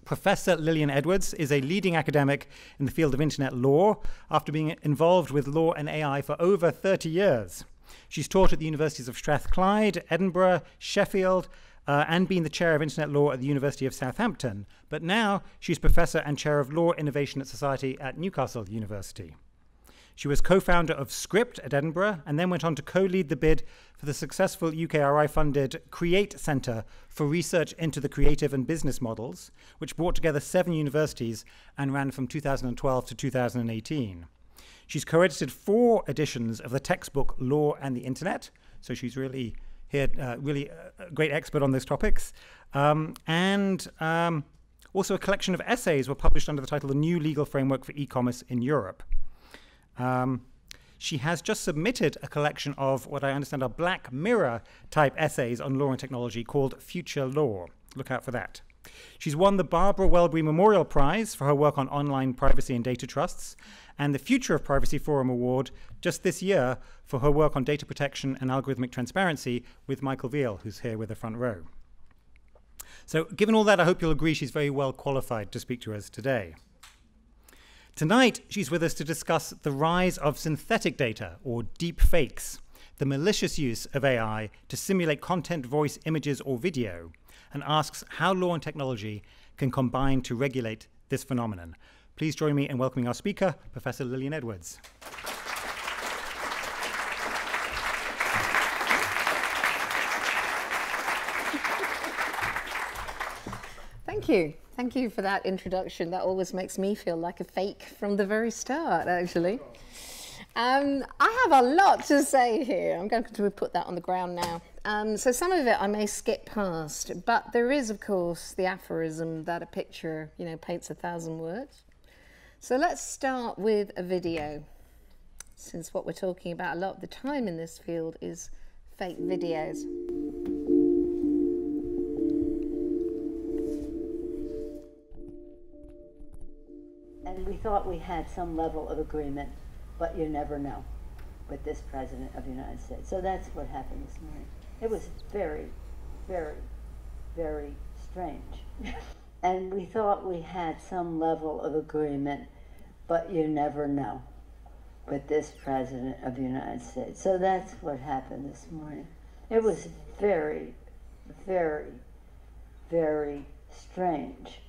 Professor Lilian Edwards is a leading academic in the field of internet law after being involved with law and AI for over 30 years. She's taught at the universities of Strathclyde, Edinburgh, Sheffield, and been the chair of internet law at the University of Southampton. But now she's professor and chair of law, innovation and society at Newcastle University. She was co-founder of Script at Edinburgh and then went on to co-lead the bid for the successful UKRI-funded Create Centre for Research into the Creative and Business Models, which brought together 7 universities and ran from 2012 to 2018. She's co-edited 4 editions of the textbook Law and the Internet, so she's really here, really a great expert on those topics. Also a collection of essays were published under the title The New Legal Framework for E-Commerce in Europe. She has just submitted a collection of what I understand are Black Mirror type essays on law and technology called Future Law. Look out for that. She's won the Barbara Wellebury Memorial Prize for her work on online privacy and data trusts, and the Future of Privacy Forum Award just this year for her work on data protection and algorithmic transparency with Michael Veal, who's here with the front row. So given all that, I hope you'll agree she's very well qualified to speak to us today. Tonight, she's with us to discuss the rise of synthetic data, or deepfakes, the malicious use of AI to simulate content, voice, images, or video, and asks how law and technology can combine to regulate this phenomenon. Please join me in welcoming our speaker, Professor Lillian Edwards. Thank you. Thank you for that introduction. That always makes me feel like a fake from the very start, actually. I have a lot to say here. I'm going to put that on the ground now. So some of it I may skip past, but there is, of course, the aphorism that a picture, paints 1,000 words. So let's start with a video, since what we're talking about a lot of the time in this field is fake videos. And we thought we had some level of agreement, but you never know with this President of the United States. So that's what happened this morning. It was very, very, very strange. And we thought we had some level of agreement, but you never know with this President of the United States. So that's what happened this morning. It was very, very, very strange.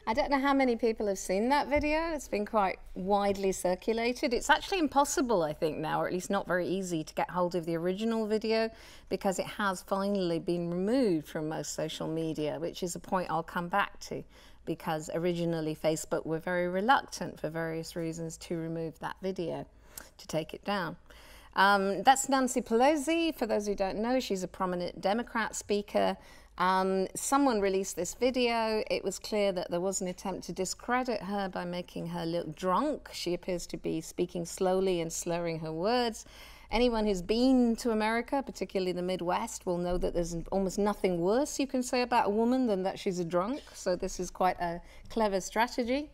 I don't know how many people have seen that video. It's been quite widely circulated. It's actually impossible, I think, now, or at least not very easy to get hold of the original video because it has finally been removed from most social media, which is a point I'll come back to, because originally Facebook were very reluctant for various reasons to remove that video, to take it down. That's Nancy Pelosi. For those who don't know, she's a prominent Democrat speaker. Someone released this video. It was clear that there was an attempt to discredit her by making her look drunk. She appears to be speaking slowly and slurring her words. Anyone who's been to America, particularly the Midwest, will know that there's almost nothing worse you can say about a woman than that she's a drunk. So this is quite a clever strategy.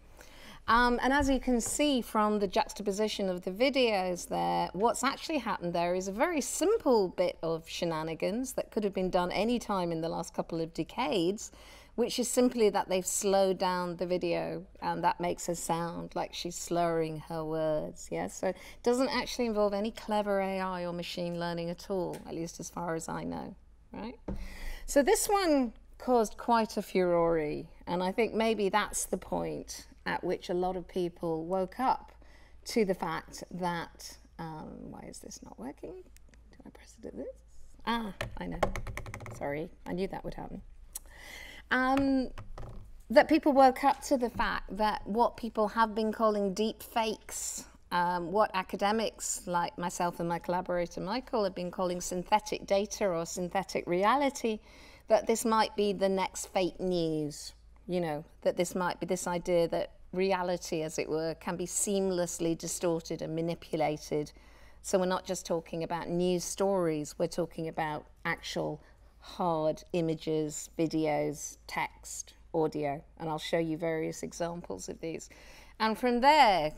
And as you can see from the juxtaposition of the videos there, what's actually happened there is a very simple bit of shenanigans that could have been done any time in the last couple of decades, which is simply that they've slowed down the video, and that makes her sound like she's slurring her words. Yeah? So it doesn't actually involve any clever AI or machine learning at all, at least as far as I know. Right? So this one caused quite a furore, and I think maybe that's the point at which a lot of people woke up to the fact that, why is this not working? Do I press it at this? Ah, I know. Sorry, I knew that would happen. That people woke up to the fact that what people have been calling deep fakes, what academics like myself and my collaborator Michael have been calling synthetic data or synthetic reality, that this might be the next fake news. That this might be this idea that reality, as it were, can be seamlessly distorted and manipulated. So we're not just talking about news stories, we're talking about actual hard images, videos, text, audio, and I'll show you various examples of these. And from there,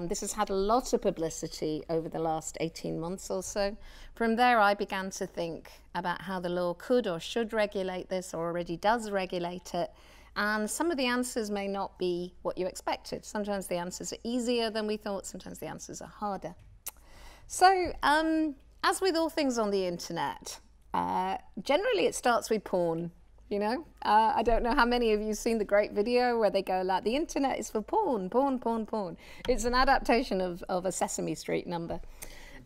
This has had a lot of publicity over the last 18 months or so. From there, I began to think about how the law could or should regulate this, or already does regulate it. And some of the answers may not be what you expected. Sometimes the answers are easier than we thought. Sometimes the answers are harder. So, as with all things on the internet, generally it starts with porn. You know, I don't know how many of you have seen the great video where they go like, the internet is for porn, porn, porn, porn. It's an adaptation of a Sesame Street number.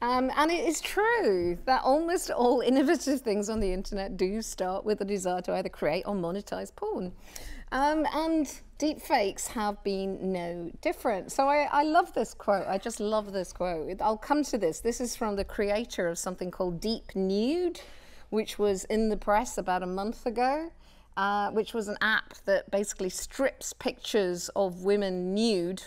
And it is true that almost all innovative things on the internet do start with a desire to either create or monetize porn. And deepfakes have been no different. So I love this quote. I just love this quote. I'll come to this. This is from the creator of something called Deep Nude, which was in the press about a month ago, which was an app that basically strips pictures of women nude,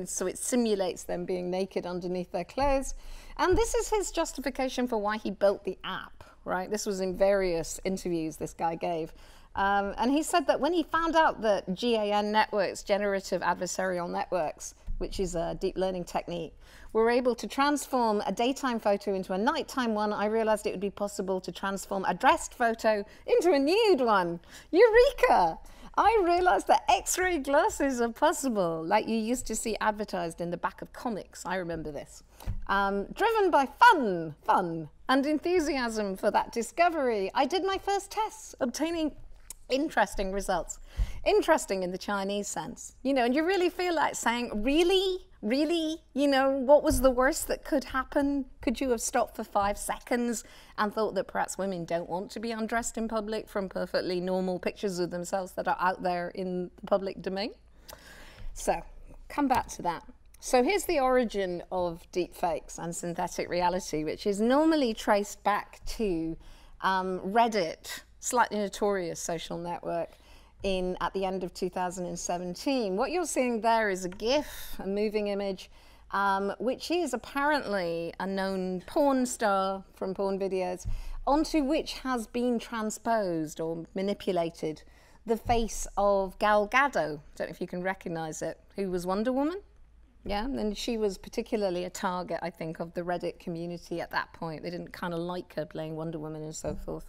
so it simulates them being naked underneath their clothes. And this is his justification for why he built the app, right? This was in various interviews this guy gave. And he said that when he found out that GAN networks, generative adversarial networks, which is a deep learning technique, were able to transform a daytime photo into a nighttime one, I realized it would be possible to transform a dressed photo into a nude one. Eureka! I realized that X-ray glasses are possible, like you used to see advertised in the back of comics. I remember this. Driven by fun, and enthusiasm for that discovery, I did my first tests, obtaining interesting results. Interesting in the Chinese sense, you know, and you really feel like saying, really, you know, what was the worst that could happen? Could you have stopped for 5 seconds and thought that perhaps women don't want to be undressed in public from perfectly normal pictures of themselves that are out there in the public domain? So, come back to that. So here's the origin of deepfakes and synthetic reality, which is normally traced back to Reddit, slightly notorious social network, at the end of 2017. What you're seeing there is a GIF, a moving image, which is apparently a known porn star from porn videos, onto which has been transposed or manipulated the face of Gal Gadot. Don't know if you can recognize it, who was Wonder Woman. Yeah, and she was particularly a target, I think, of the Reddit community at that point. They didn't kind of like her playing Wonder Woman and so forth.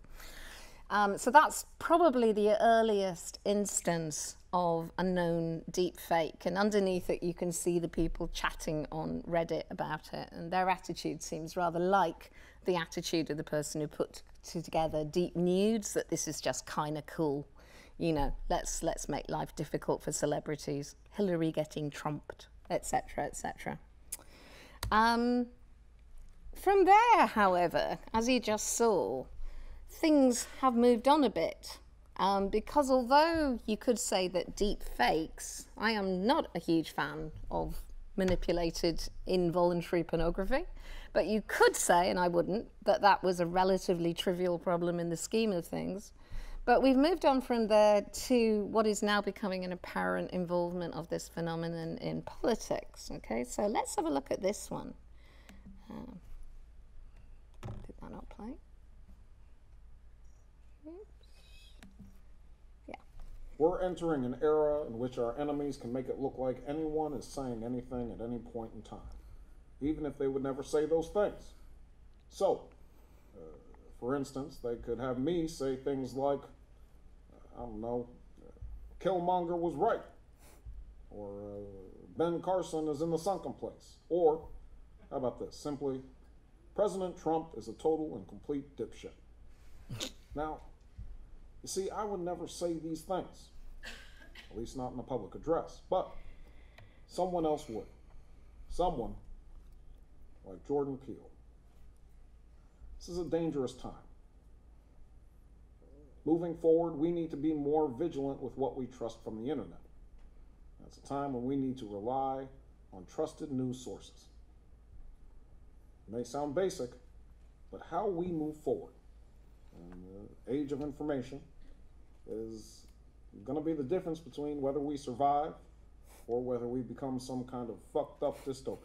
So that's probably the earliest instance of a known deep fake. And underneath it, you can see the people chatting on Reddit about it. And their attitude seems rather like the attitude of the person who put together Deep Nudes, that this is just kind of cool. You know, let's make life difficult for celebrities. Hillary getting trumped, etc., etc. From there, however, as you just saw, things have moved on a bit, because although you could say that deep fakes, I am not a huge fan of manipulated involuntary pornography, but you could say, and I wouldn't, that that was a relatively trivial problem in the scheme of things. But we've moved on from there to what is now becoming an apparent involvement of this phenomenon in politics. Okay, so let's have a look at this one. Did that not play? We're entering an era in which our enemies can make it look like anyone is saying anything at any point in time, even if they would never say those things. So, for instance, they could have me say things like, I don't know, Killmonger was right, or Ben Carson is in the sunken place, or, how about this, simply, President Trump is a total and complete dipshit. Now, you see, I would never say these things, at least not in a public address, but someone else would. Someone like Jordan Peele. This is a dangerous time. Moving forward, we need to be more vigilant with what we trust from the internet. That's a time when we need to rely on trusted news sources. It may sound basic, but how we move forward in the age of information is going to be the difference between whether we survive or whether we become some kind of fucked up dystopia.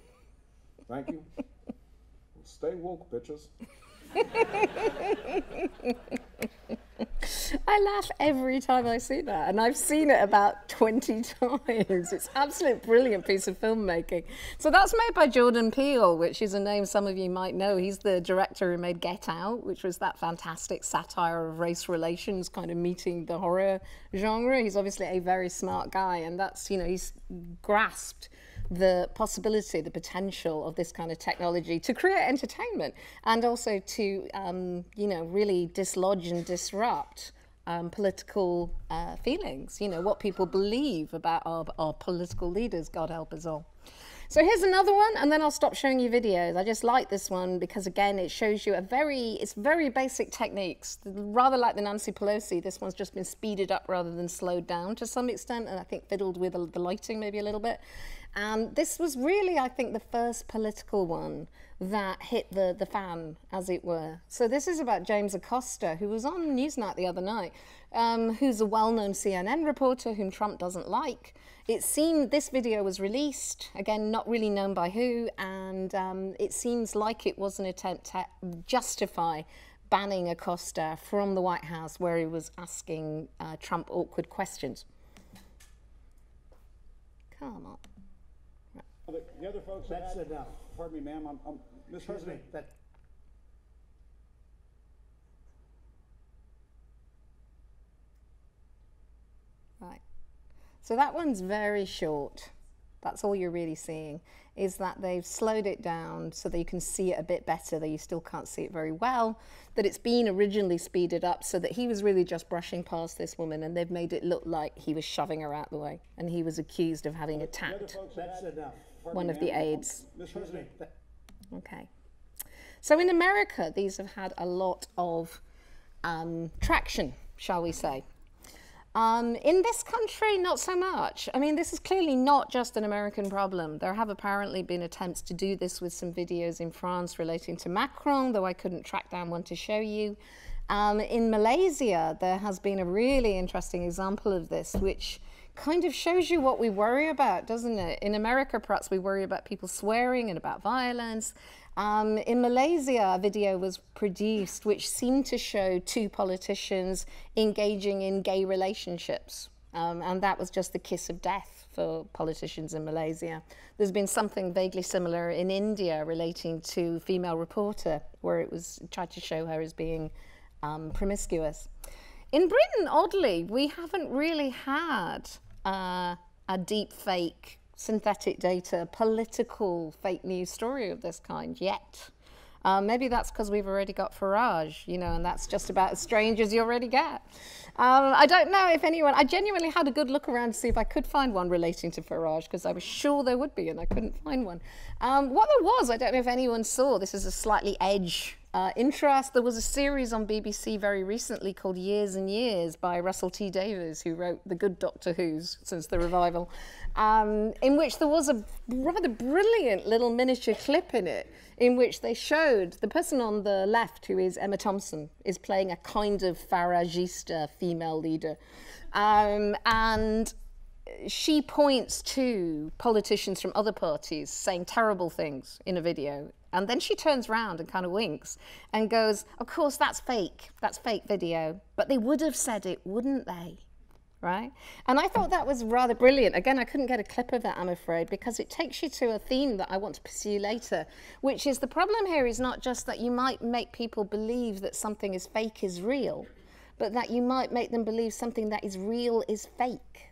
Thank you. Stay woke, bitches. I I laugh every time I see that, and I've seen it about 20 times. It's absolute brilliant piece of filmmaking. So that's made by Jordan Peele, which is a name some of you might know. He's the director who made Get Out, which was that fantastic satire of race relations kind of meeting the horror genre. He's obviously a very smart guy, and that's, you know, he's grasped the possibility, the potential of this kind of technology to create entertainment and also to, you know, really dislodge and disrupt political feelings, you know, what people believe about our political leaders, God help us all. So here's another one, and then I'll stop showing you videos. I just like this one because, again, it shows you it's very basic techniques. Rather like the Nancy Pelosi, this one's just been speeded up rather than slowed down to some extent, and I think fiddled with the lighting maybe a little bit. And this was really, I think, the first political one that hit the fan, as it were. So this is about James Acosta, who was on Newsnight the other night, who's a well-known CNN reporter whom Trump doesn't like. This video was released, again, not really known by who, and it seems like it was an attempt to justify banning Acosta from the White House, where he was asking Trump awkward questions. Come on. The other folks, that's enough. Pardon me, ma'am. I'm Mr. President. Right. So that one's very short. That's all you're really seeing, is that they've slowed it down so that you can see it a bit better, though you still can't see it very well, that it's been originally speeded up so that he was really just brushing past this woman, and they've made it look like he was shoving her out the way, and he was accused of having attacked one of the aides. Okay. So in America, these have had a lot of traction, shall we say. In this country, not so much. I mean, this is clearly not just an American problem. There have apparently been attempts to do this with some videos in France relating to Macron, though I couldn't track down one to show you. In Malaysia, there has been a really interesting example of this, which kind of shows you what we worry about, doesn't it? In America, perhaps we worry about people swearing and about violence. In Malaysia, a video was produced which seemed to show two politicians engaging in gay relationships. And that was just the kiss of death for politicians in Malaysia. There's been something vaguely similar in India relating to female reporter, where it was tried to show her as being promiscuous. In Britain, oddly, we haven't really had a deep fake, synthetic data, political fake news story of this kind yet. Maybe that's because we've already got Farage, you know, and that's just about as strange as you already get. I don't know if anyone, I genuinely had a good look around to see if I could find one relating to Farage, because I was sure there would be, and I couldn't find one. What there was, I don't know if anyone saw, this is a slightly edge interest. There was a series on BBC very recently called Years and Years by Russell T Davies, who wrote the good Doctor Who's since the revival, in which there was a rather brilliant little miniature clip in it, in which they showed the person on the left, who is Emma Thompson, is playing a kind of Faragista female leader. And she points to politicians from other parties saying terrible things in a video. And then she turns around and kind of winks and goes, of course, that's fake video. But they would have said it, wouldn't they? Right? And I thought that was rather brilliant. Again, I couldn't get a clip of it, I'm afraid, because it takes you to a theme that I want to pursue later, which is the problem here is not just that you might make people believe that something is fake is real, but that you might make them believe something that is real is fake.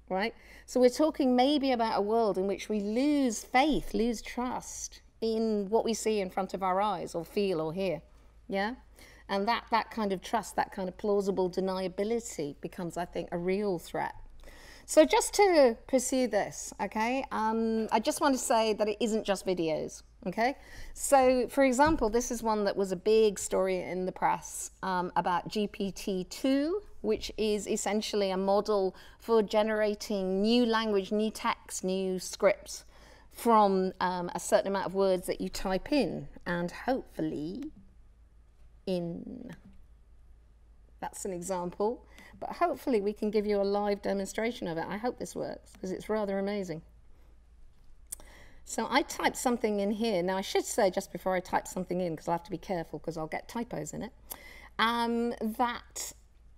Right? So we're talking maybe about a world in which we lose faith, lose trust in what we see in front of our eyes or feel or hear. Yeah? And that kind of trust, that kind of plausible deniability becomes, I think, a real threat. So just to pursue this, okay, I just want to say that it isn't just videos, okay? So, for example, this is one that was a big story in the press about GPT-2, which is essentially a model for generating new language, new text, new scripts from a certain amount of words that you type in, and hopefully in. That's an example, but hopefully we can give you a live demonstration of it. I hope this works, because it's rather amazing. So I typed something in here. Now I should say, just before I type something in, because I have to be careful because I'll get typos in it, that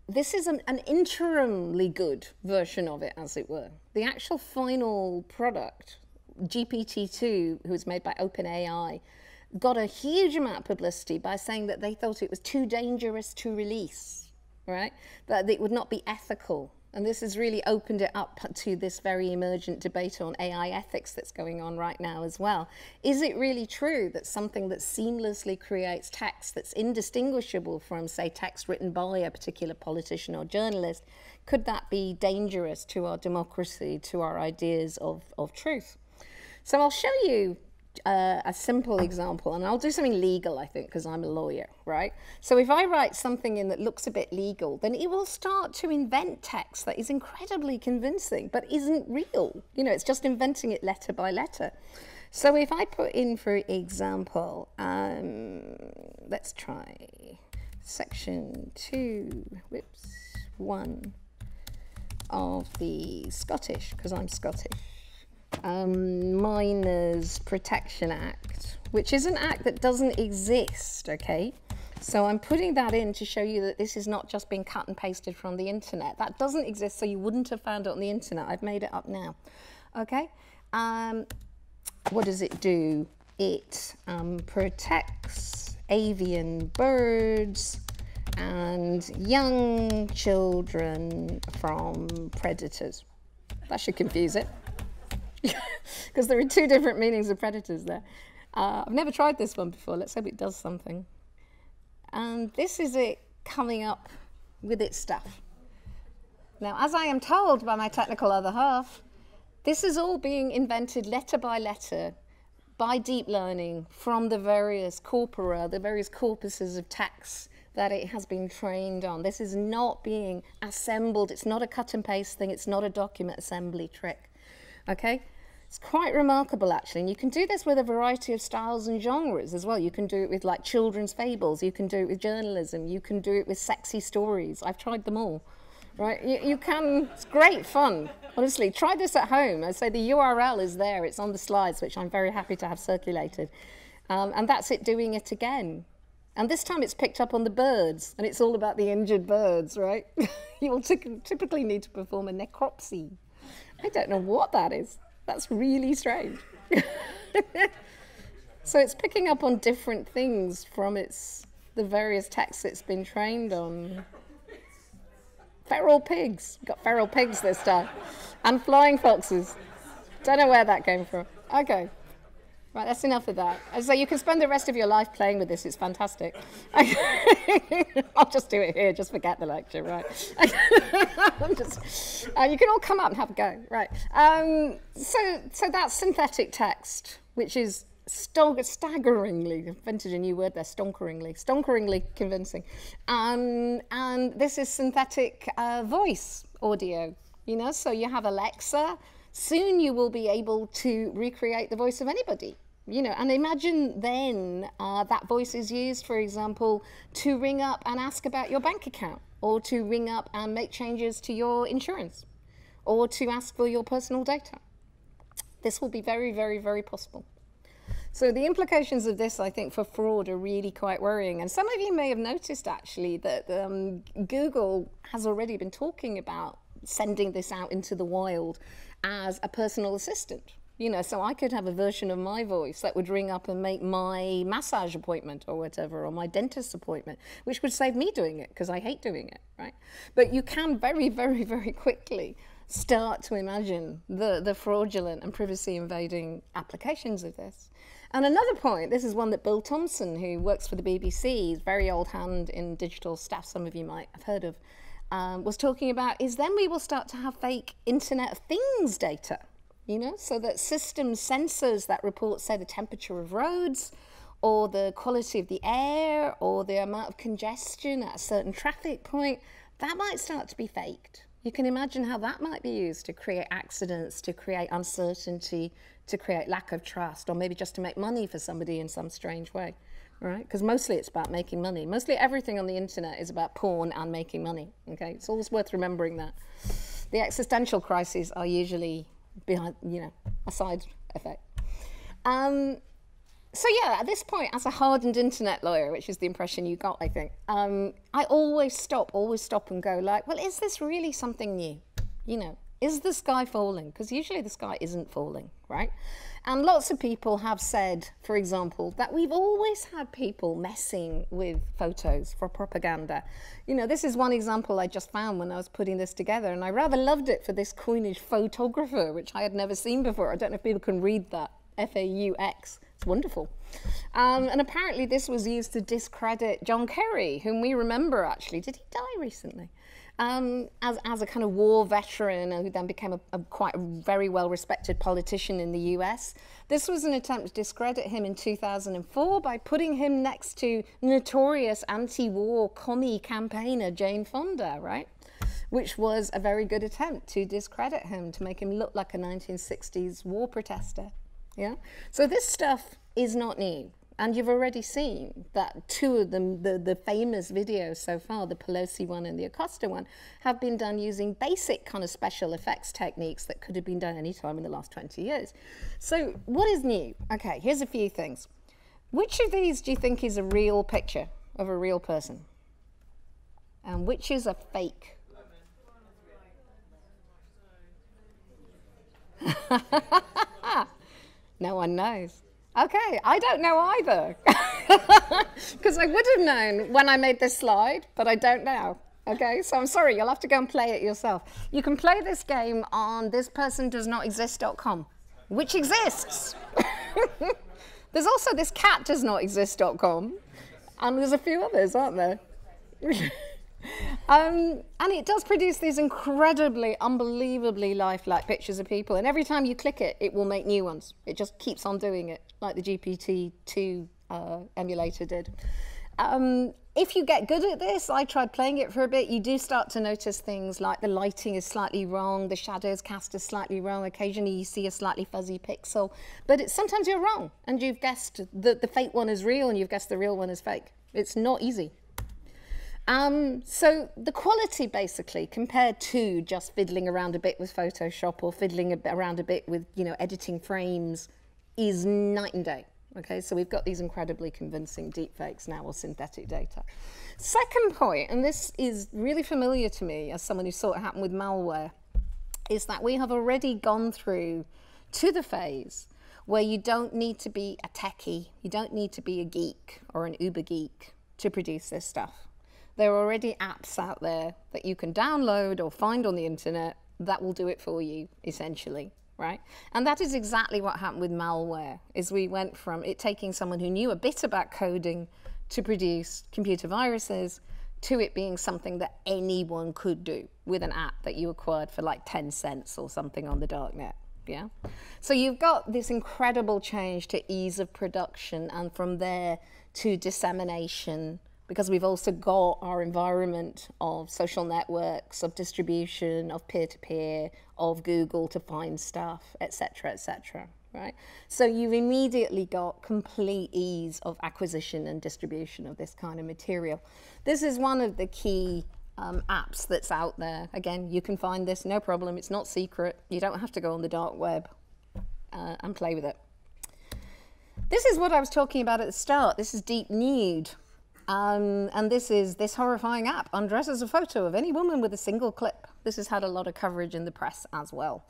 this is an interimly good version of it, as it were. The actual final product, GPT-2, who was made by OpenAI, got a huge amount of publicity by saying that they thought it was too dangerous to release, right? That it would not be ethical. And this has really opened it up to this very emergent debate on AI ethics that's going on right now as well. Is it really true that something that seamlessly creates text that's indistinguishable from, say, text written by a particular politician or journalist, could that be dangerous to our democracy, to our ideas of truth? So I'll show you a simple example, and I'll do something legal, I think, because I'm a lawyer, right? So if I write something in that looks a bit legal, then it will start to invent text that is incredibly convincing, but isn't real. You know, it's just inventing it letter by letter. So if I put in, for example, let's try section 1 of the Scottish, because I'm Scottish. Minors Protection Act, which is an act that doesn't exist, okay? So I'm putting that in to show you that this is not just being cut and pasted from the internet. That doesn't exist, so you wouldn't have found it on the internet. I've made it up now, okay? What does it do? It protects avian birds and young children from predators. That should confuse it. Because there are two different meanings of predators there. I've never tried this one before. Let's hope it does something. And this is it coming up with its stuff. Now, as I am told by my technical other half, this is all being invented letter by letter by deep learning from the various corpora, the various corpuses of text that it has been trained on. This is not being assembled. It's not a cut and paste thing. It's not a document assembly trick. Okay, it's quite remarkable actually, and you can do this with a variety of styles and genres as well. You can do it with like children's fables, you can do it with journalism, you can do it with sexy stories. I've tried them all, right? You can, it's great fun, honestly. Try this at home. I say the URL is there, it's on the slides, which I'm very happy to have circulated. And that's it doing it again. And this time it's picked up on the birds, and it's all about the injured birds, right? You will typically need to perform a necropsy. I don't know what that is. That's really strange. So it's picking up on different things from the various texts it's been trained on. Feral pigs. Got feral pigs this time. And flying foxes. Don't know where that came from. Okay. Right, that's enough of that. So you can spend the rest of your life playing with this. It's fantastic. I'll just do it here. Just forget the lecture, right? You can all come up and have a go, right? So that's synthetic text, which is staggeringly, invented a new word there, stonkeringly convincing. And this is synthetic voice audio, you know? So you have Alexa. Soon you will be able to recreate the voice of anybody, you know, and imagine then that voice is used, for example, to ring up and ask about your bank account, or to ring up and make changes to your insurance, or to ask for your personal data. This will be very, very, very possible. So the implications of this, I think, for fraud are really quite worrying. And some of you may have noticed, actually, that Google has already been talking about sending this out into the wild as a personal assistant. You know, so I could have a version of my voice that would ring up and make my massage appointment or whatever, or my dentist appointment, which would save me doing it because I hate doing it, right? But you can very, very, very quickly start to imagine the fraudulent and privacy invading applications of this. And another point, this is one that Bill Thompson, who works for the BBC, is very old hand in digital stuff, some of you might have heard of, was talking about, is then we will start to have fake Internet of Things data, you know, so that system sensors that report, say, the temperature of roads, or the quality of the air, or the amount of congestion at a certain traffic point, that might start to be faked. You can imagine how that might be used to create accidents, to create uncertainty, to create lack of trust, or maybe just to make money for somebody in some strange way. Right? Because mostly it's about making money. Mostly everything on the internet is about porn and making money. Okay, it's always worth remembering that. The existential crises are usually behind, you know, a side effect. So yeah, at this point, as a hardened internet lawyer, which is the impression you got, I think, I always stop and go like, well, is this really something new? You know, is the sky falling? Because usually the sky isn't falling, right? And lots of people have said, for example, that we've always had people messing with photos for propaganda. You know, this is one example I just found when I was putting this together, and I rather loved it for this coinage photographer, which I had never seen before. I don't know if people can read that, F-A-U-X. It's wonderful. And apparently this was used to discredit John Kerry, whom we remember actually. Did he die recently? As a kind of war veteran who then became a quite very well-respected politician in the US. This was an attempt to discredit him in 2004 by putting him next to notorious anti-war commie campaigner Jane Fonda, right? Which was a very good attempt to discredit him, to make him look like a 1960s war protester. Yeah? So this stuff is not new. And you've already seen that two of them, the famous videos so far, the Pelosi one and the Acosta one, have been done using basic kind of special effects techniques that could have been done any time in the last 20 years. So what is new? Okay, here's a few things. Which of these do you think is a real picture of a real person? And which is a fake? No one knows. Okay, I don't know either, because I would have known when I made this slide, but I don't now. Okay, so I'm sorry, you'll have to go and play it yourself. You can play this game on thispersondoesnotexist.com, which exists. There's also thiscatdoesnotexist.com, and there's a few others, aren't there? And it does produce these incredibly, unbelievably lifelike pictures of people. And every time you click it, it will make new ones. It just keeps on doing it, like the GPT-2 emulator did. If you get good at this, I tried playing it for a bit, you do start to notice things like the lighting is slightly wrong, the shadows cast is slightly wrong, occasionally you see a slightly fuzzy pixel. But sometimes you're wrong, and you've guessed that the fake one is real, and you've guessed the real one is fake. It's not easy. So the quality, basically, compared to just fiddling around a bit with Photoshop or fiddling around a bit with, you know, editing frames, is night and day. Okay, so we've got these incredibly convincing deepfakes now, or synthetic data. Second point, and this is really familiar to me as someone who saw it happen with malware, is that we have already gone through to the phase where you don't need to be a techie, you don't need to be a geek or an uber geek to produce this stuff. There are already apps out there that you can download or find on the internet that will do it for you, essentially, right? And that is exactly what happened with malware, is we went from it taking someone who knew a bit about coding to produce computer viruses, to it being something that anyone could do with an app that you acquired for like 10 cents or something on the darknet. Yeah? So you've got this incredible change to ease of production, and from there to dissemination, because we've also got our environment of social networks, of distribution, of peer-to-peer, of Google to find stuff, etc., right? So you've immediately got complete ease of acquisition and distribution of this kind of material. This is one of the key apps that's out there. Again, you can find this, no problem, it's not secret. You don't have to go on the dark web and play with it. This is what I was talking about at the start. This is Deep Nude. And this is this horrifying app undresses a photo of any woman with a single clip. This has had a lot of coverage in the press as well.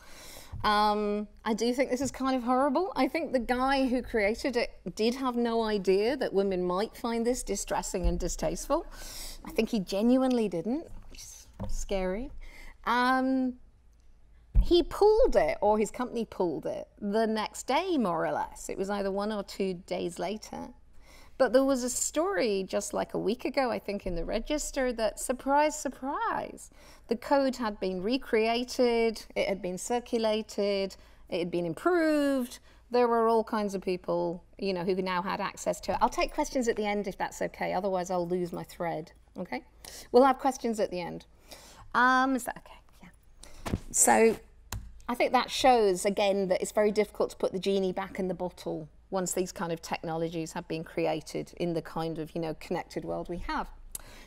I do think this is kind of horrible. I think the guy who created it did have no idea that women might find this distressing and distasteful. I think he genuinely didn't, which is scary. He pulled it, or his company pulled it, the next day, more or less. It was either 1 or 2 days later. But there was a story just like a week ago, I think, in the Register that, surprise, surprise, the code had been recreated, it had been circulated, it had been improved. There were all kinds of people, you know, who now had access to it. I'll take questions at the end if that's okay, otherwise I'll lose my thread, okay? We'll have questions at the end. Is that okay? Yeah. So I think that shows, again, that it's very difficult to put the genie back in the bottle once these kind of technologies have been created in the kind of, you know, connected world we have.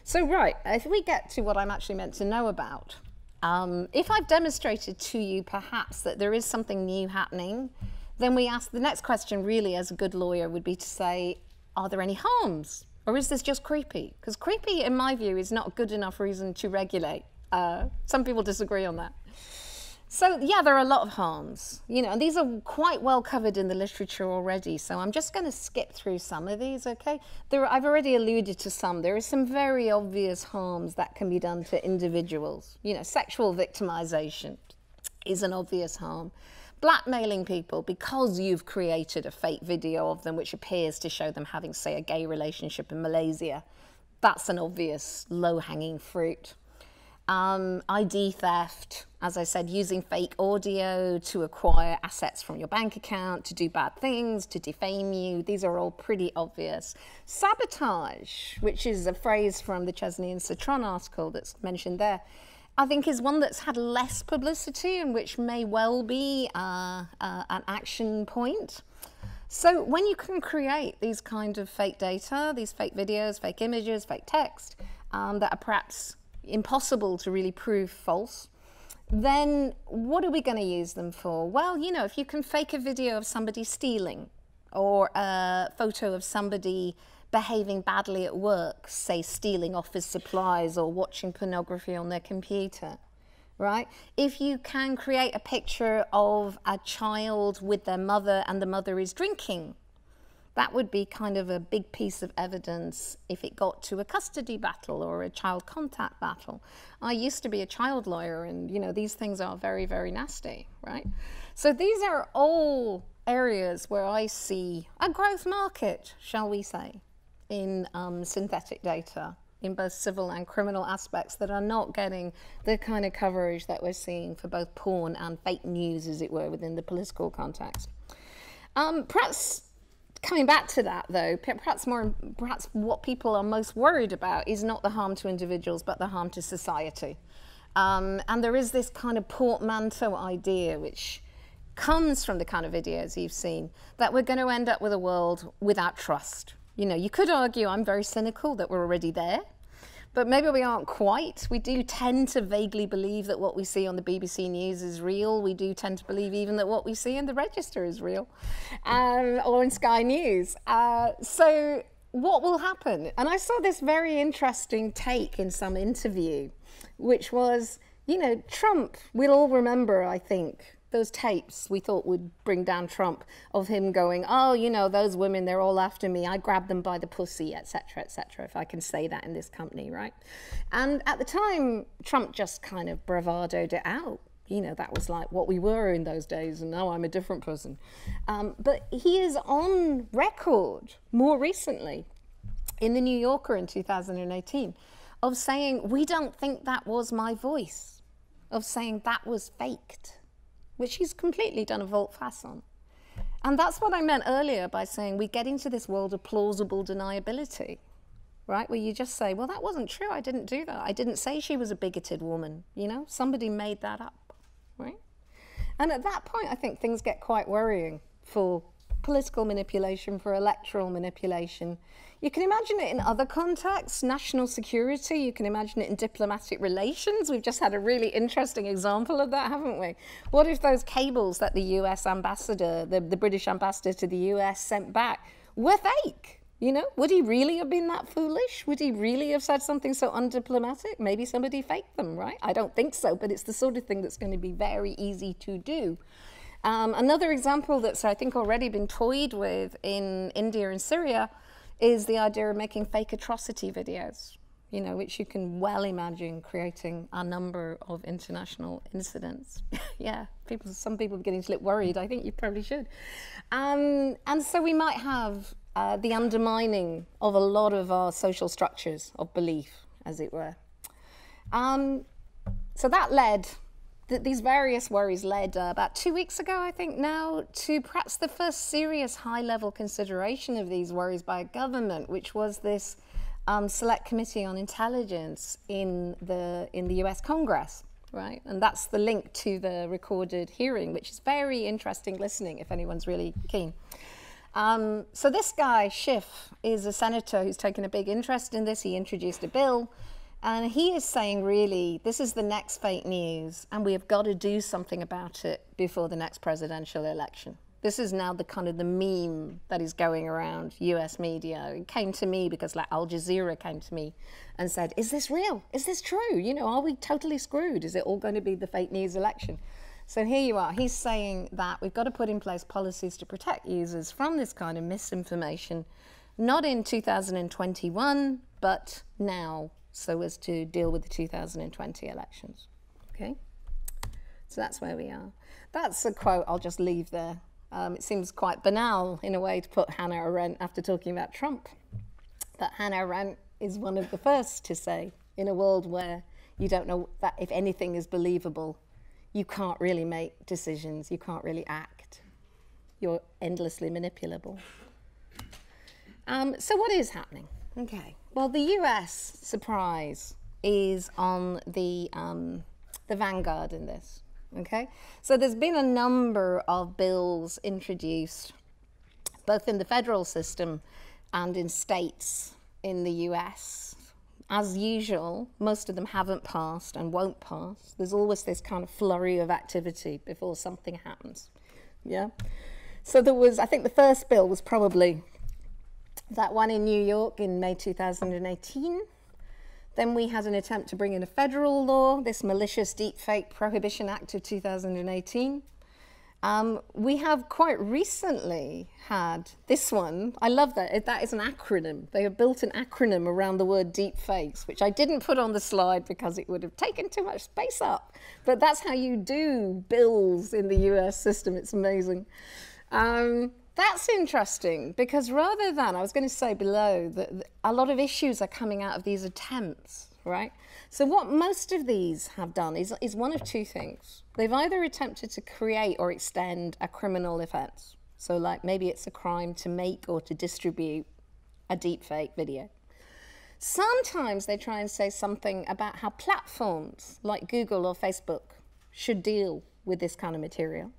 So, right, if we get to what I'm actually meant to know about, if I've demonstrated to you perhaps that there is something new happening then we ask the next question really as a good lawyer would be to say, are there any harms? Or is this just creepy? Because creepy, in my view, is not a good enough reason to regulate. Some people disagree on that. So yeah, there are a lot of harms, you know, and these are quite well covered in the literature already. So I'm just going to skip through some of these, okay? I've already alluded to some. There are some very obvious harms that can be done to individuals. You know, sexual victimization is an obvious harm. Blackmailing people because you've created a fake video of them which appears to show them having, say, a gay relationship in Malaysia. That's an obvious low-hanging fruit. ID theft, as I said, using fake audio to acquire assets from your bank account, to do bad things, to defame you. These are all pretty obvious. Sabotage, which is a phrase from the Chesney and Citron article that's mentioned there, I think is one that's had less publicity and which may well be an action point. So when you can create these kind of fake data, these fake videos, fake images, fake text, that are perhaps impossible to really prove false, then what are we going to use them for? Well, you know, if you can fake a video of somebody stealing or a photo of somebody behaving badly at work, say stealing office supplies or watching pornography on their computer, right? If you can create a picture of a child with their mother and the mother is drinking, that would be kind of a big piece of evidence if it got to a custody battle or a child contact battle. I used to be a child lawyer, and you know, these things are very, very nasty, right? So these are all areas where I see a growth market, shall we say, in synthetic data, in both civil and criminal aspects that are not getting the kind of coverage that we're seeing for both porn and fake news, as it were, within the political context. Perhaps coming back to that, though, perhaps what people are most worried about is not the harm to individuals, but the harm to society. And there is this kind of portmanteau idea, which comes from the kind of videos you've seen, that we're going to end up with a world without trust. You know, you could argue, I'm very cynical, that we're already there, but maybe we aren't quite. We do tend to vaguely believe that what we see on the BBC News is real. We do tend to believe even that what we see in the Register is real, or in Sky News. So what will happen? And I saw this very interesting take in some interview, which was, you know, Trump, we'll all remember, I think, those tapes we thought would bring down Trump, of him going, oh, you know, those women, they're all after me. I grabbed them by the pussy, et cetera, if I can say that in this company, right? And at the time, Trump just kind of bravadoed it out. You know, that was like what we were in those days, and now I'm a different person. But he is on record more recently in the New Yorker in 2018 of saying, we don't think that was my voice, of saying that was faked, which he's completely done a volte-face on. And that's what I meant earlier by saying we get into this world of plausible deniability, right? Where you just say, well, that wasn't true. I didn't do that. I didn't say she was a bigoted woman. You know, somebody made that up, right? And at that point, I think things get quite worrying for political manipulation, for electoral manipulation. You can imagine it in other contexts, national security. You can imagine it in diplomatic relations. We've just had a really interesting example of that, haven't we? What if those cables that the US ambassador, the British ambassador to the US sent back were fake? You know, would he really have been that foolish? Would he really have said something so undiplomatic? Maybe somebody faked them, right? I don't think so, but it's the sort of thing that's going to be very easy to do. Another example that's, I think, already been toyed with in India and Syria is the idea of making fake atrocity videos, you know, which you can well imagine creating a number of international incidents. Yeah, some people are beginning to look worried. I think you probably should. And so we might have the undermining of a lot of our social structures of belief, as it were. So that led, these various worries led about 2 weeks ago, I think now, to perhaps the first serious high-level consideration of these worries by a government, which was this Select Committee on Intelligence in the US Congress, right? And that's the link to the recorded hearing, which is very interesting listening if anyone's really keen. So this guy, Schiff, is a senator who's taken a big interest in this. He introduced a bill. And he is saying, really, this is the next fake news, and we have got to do something about it before the next presidential election. This is now the kind of the meme that is going around US media. It came to me because like Al Jazeera came to me and said, is this real? Is this true? You know, are we totally screwed? Is it all going to be the fake news election? So here you are. He's saying that we've got to put in place policies to protect users from this kind of misinformation, not in 2021, but now, so as to deal with the 2020 elections. Okay? So that's where we are. That's a quote I'll just leave there. It seems quite banal in a way to put Hannah Arendt after talking about Trump. But Hannah Arendt is one of the first to say, in a world where you don't know that if anything is believable, you can't really make decisions, you can't really act. You're endlessly manipulable. So what is happening? Okay, well the US, surprise, is on the vanguard in this. Okay, so there's been a number of bills introduced, both in the federal system and in states in the US. As usual, most of them haven't passed and won't pass. There's always this kind of flurry of activity before something happens. Yeah. So there was, I think the first bill was probably that one in New York in May 2018. Then we had an attempt to bring in a federal law, this Malicious Deepfake Prohibition Act of 2018. We have quite recently had this one. I love that. That is an acronym. They have built an acronym around the word deepfakes, which I didn't put on the slide because it would have taken too much space up. But that's how you do bills in the US system. It's amazing. That's interesting because rather than, I was going to say below, that a lot of issues are coming out of these attempts, right? So what most of these have done is one of two things. They've either attempted to create or extend a criminal offense. So like maybe it's a crime to make or to distribute a deepfake video. Sometimes they try and say something about how platforms like Google or Facebook should deal with this kind of material.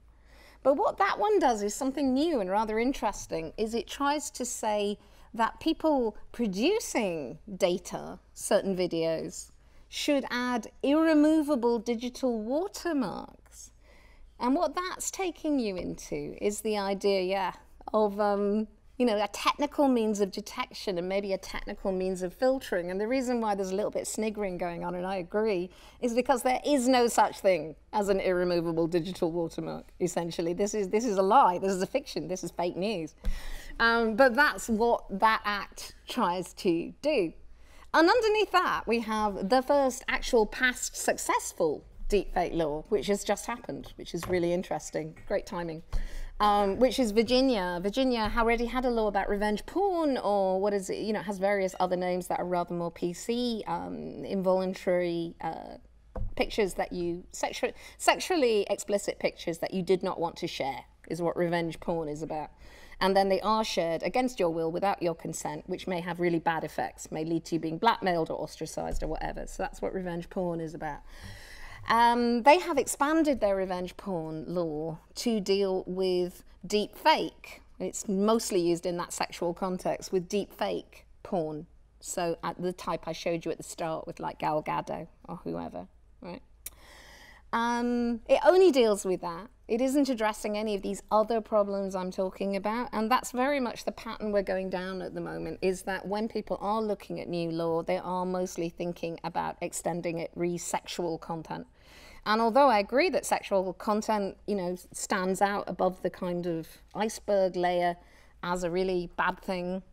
But what that one does is something new and rather interesting, is it tries to say that people producing data, certain videos, should add irremovable digital watermarks. And what that's taking you into is the idea, of you know, a technical means of detection and maybe a technical means of filtering. And the reason why there's a little bit of sniggering going on, and I agree, is because there is no such thing as an irremovable digital watermark, essentially. This is a lie, this is a fiction, this is fake news. But that's what that act tries to do. And underneath that, we have the first actual past successful deepfake law, which has just happened, which is really interesting, great timing. Which is Virginia. Virginia already had a law about revenge porn, or what is it? You know, it has various other names that are rather more PC, involuntary pictures that you, sexually explicit pictures that you did not want to share is what revenge porn is about. And then they are shared against your will, without your consent, which may have really bad effects, may lead to you being blackmailed or ostracized or whatever. So that's what revenge porn is about. They have expanded their revenge porn law to deal with deep fake. It's mostly used in that sexual context with deep fake porn. So at the type I showed you at the start with like Gal Gadot or whoever, right? It only deals with that. It isn't addressing any of these other problems I'm talking about. And that's very much the pattern we're going down at the moment, is that when people are looking at new law, they are mostly thinking about extending it re-sexual content. And although I agree that sexual content, you know, stands out above the kind of iceberg layer as a really bad thing,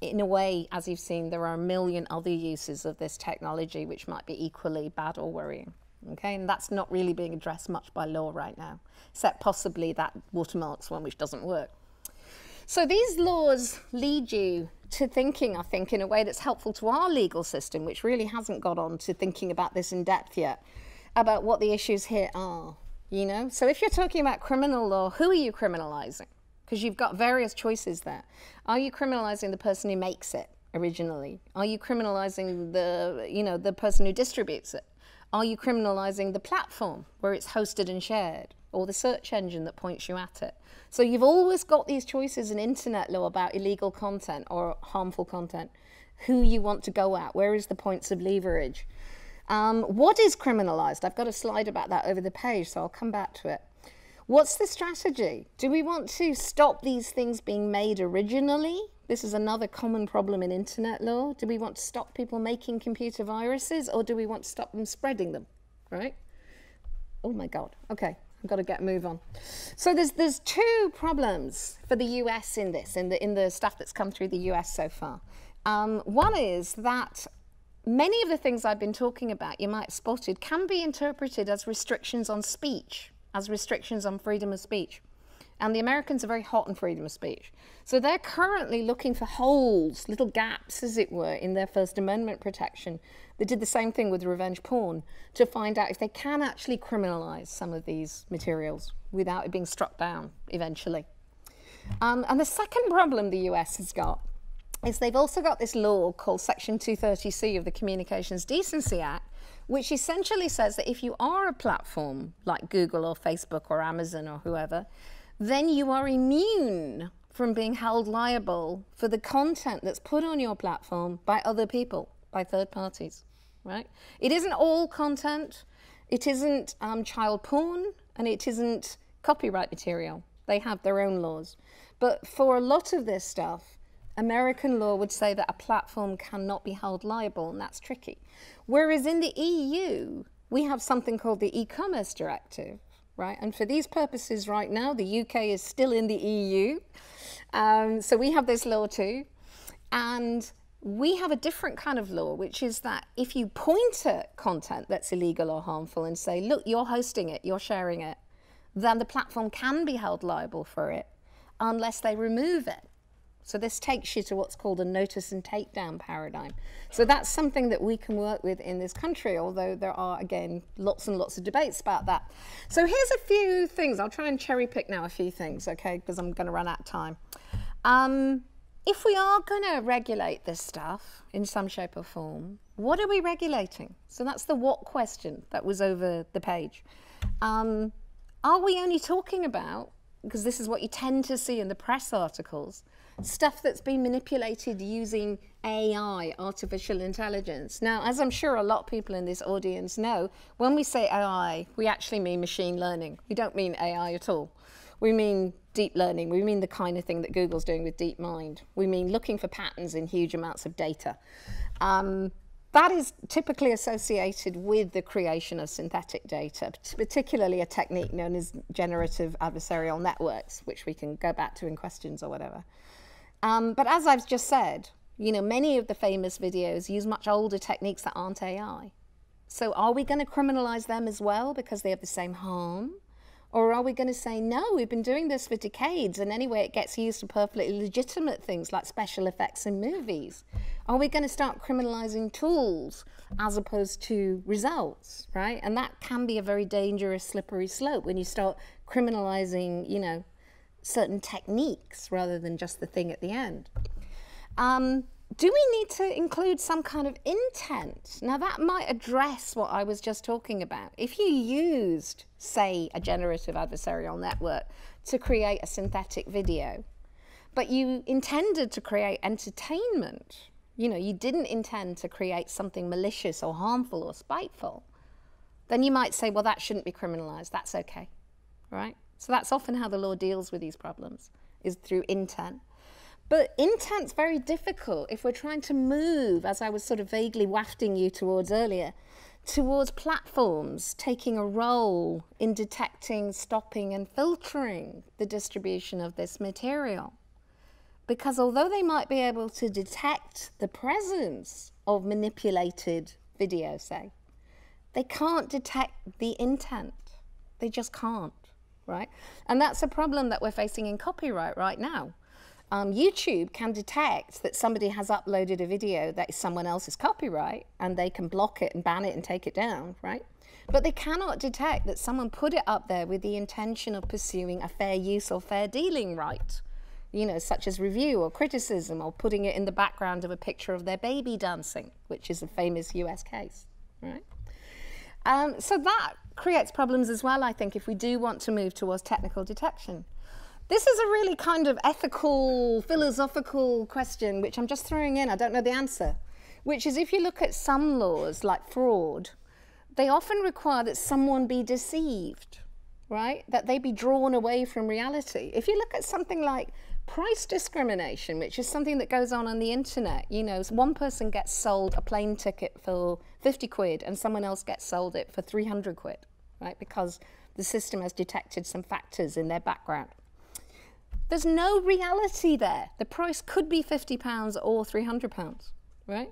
in a way, as you've seen, there are a million other uses of this technology which might be equally bad or worrying. Okay, and that's not really being addressed much by law right now, except possibly that watermarks one, which doesn't work. So these laws lead you to thinking, I think, in a way that's helpful to our legal system, which really hasn't got on to thinking about this in depth yet, about what the issues here are, you know? So if you're talking about criminal law, who are you criminalizing? Because you've got various choices there. Are you criminalizing the person who makes it originally? Are you criminalizing the, you know, the person who distributes it? Are you criminalizing the platform where it's hosted and shared, or the search engine that points you at it? So you've always got these choices in internet law about illegal content or harmful content, who you want to go at, where is the points of leverage. What is criminalized? I've got a slide about that over the page, so I'll come back to it. What's the strategy? Do we want to stop these things being made originally? This is another common problem in internet law. Do we want to stop people making computer viruses, or do we want to stop them spreading them, right? Oh my God, okay, I've got to move on. So there's two problems for the US in this, in the stuff that's come through the US so far. One is that many of the things I've been talking about, you might have spotted, can be interpreted as restrictions on speech, as restrictions on freedom of speech. And the Americans are very hot on freedom of speech. So they're currently looking for holes, little gaps, as it were, in their First Amendment protection. They did the same thing with revenge porn to find out if they can actually criminalize some of these materials without it being struck down eventually. And the second problem the US has got is they've also got this law called Section 230C of the Communications Decency Act, which essentially says that if you are a platform like Google or Facebook or Amazon or whoever, then you are immune from being held liable for the content that's put on your platform by other people, by third parties, right? It isn't all content, it isn't child porn, and it isn't copyright material. They have their own laws. But for a lot of this stuff, American law would say that a platform cannot be held liable, and that's tricky. Whereas in the EU, we have something called the e-commerce directive, right? And for these purposes right now, the UK is still in the EU. So we have this law too. And we have a different kind of law, which is that if you point at content that's illegal or harmful and say, look, you're hosting it, you're sharing it, then the platform can be held liable for it unless they remove it. So this takes you to what's called a notice and takedown paradigm. So that's something that we can work with in this country, although there are, again, lots and lots of debates about that. So here's a few things. I'll try and cherry pick now a few things, okay, because I'm going to run out of time. If we are going to regulate this stuff in some shape or form, what are we regulating? So that's the what question that was over the page. Are we only talking about, because this is what you tend to see in the press articles, stuff that's been manipulated using AI, artificial intelligence. Now, as I'm sure a lot of people in this audience know, when we say AI, we actually mean machine learning. We don't mean AI at all. We mean deep learning. We mean the kind of thing that Google's doing with DeepMind. We mean looking for patterns in huge amounts of data. That is typically associated with the creation of synthetic data, particularly a technique known as generative adversarial networks, which we can go back to in questions or whatever. But as I've just said, you know, many of the famous videos use much older techniques that aren't AI. So are we going to criminalize them as well because they have the same harm? Or are we going to say, no, we've been doing this for decades, and anyway, it gets used for perfectly legitimate things like special effects in movies? Are we going to start criminalizing tools as opposed to results, right? And that can be a very dangerous, slippery slope when you start criminalizing, you know, certain techniques rather than just the thing at the end. Do we need to include some kind of intent? Now that might address what I was just talking about. If you used, say, a generative adversarial network to create a synthetic video, but you intended to create entertainment, you know, you didn't intend to create something malicious or harmful or spiteful, then you might say, well, that shouldn't be criminalized, that's okay, right? So that's often how the law deals with these problems, is through intent. But intent's very difficult if we're trying to move, as I was sort of vaguely wafting you towards earlier, towards platforms taking a role in detecting, stopping, and filtering the distribution of this material. Because although they might be able to detect the presence of manipulated video, say, they can't detect the intent. They just can't, right? And that's a problem that we're facing in copyright right now. YouTube can detect that somebody has uploaded a video that is someone else's copyright, and they can block it and ban it and take it down, right? But they cannot detect that someone put it up there with the intention of pursuing a fair use or fair dealing right, you know, such as review or criticism, or putting it in the background of a picture of their baby dancing, which is a famous US case, right? So that creates problems as well, I think, if we do want to move towards technical detection. This is a really kind of ethical, philosophical question, which I'm just throwing in, I don't know the answer, which is if you look at some laws like fraud, they often require that someone be deceived, right? That they be drawn away from reality. If you look at something like price discrimination, which is something that goes on the internet, you know, one person gets sold a plane ticket for 50 quid and someone else gets sold it for 300 quid, right? Because the system has detected some factors in their background. There's no reality there. The price could be £50 or £300, right?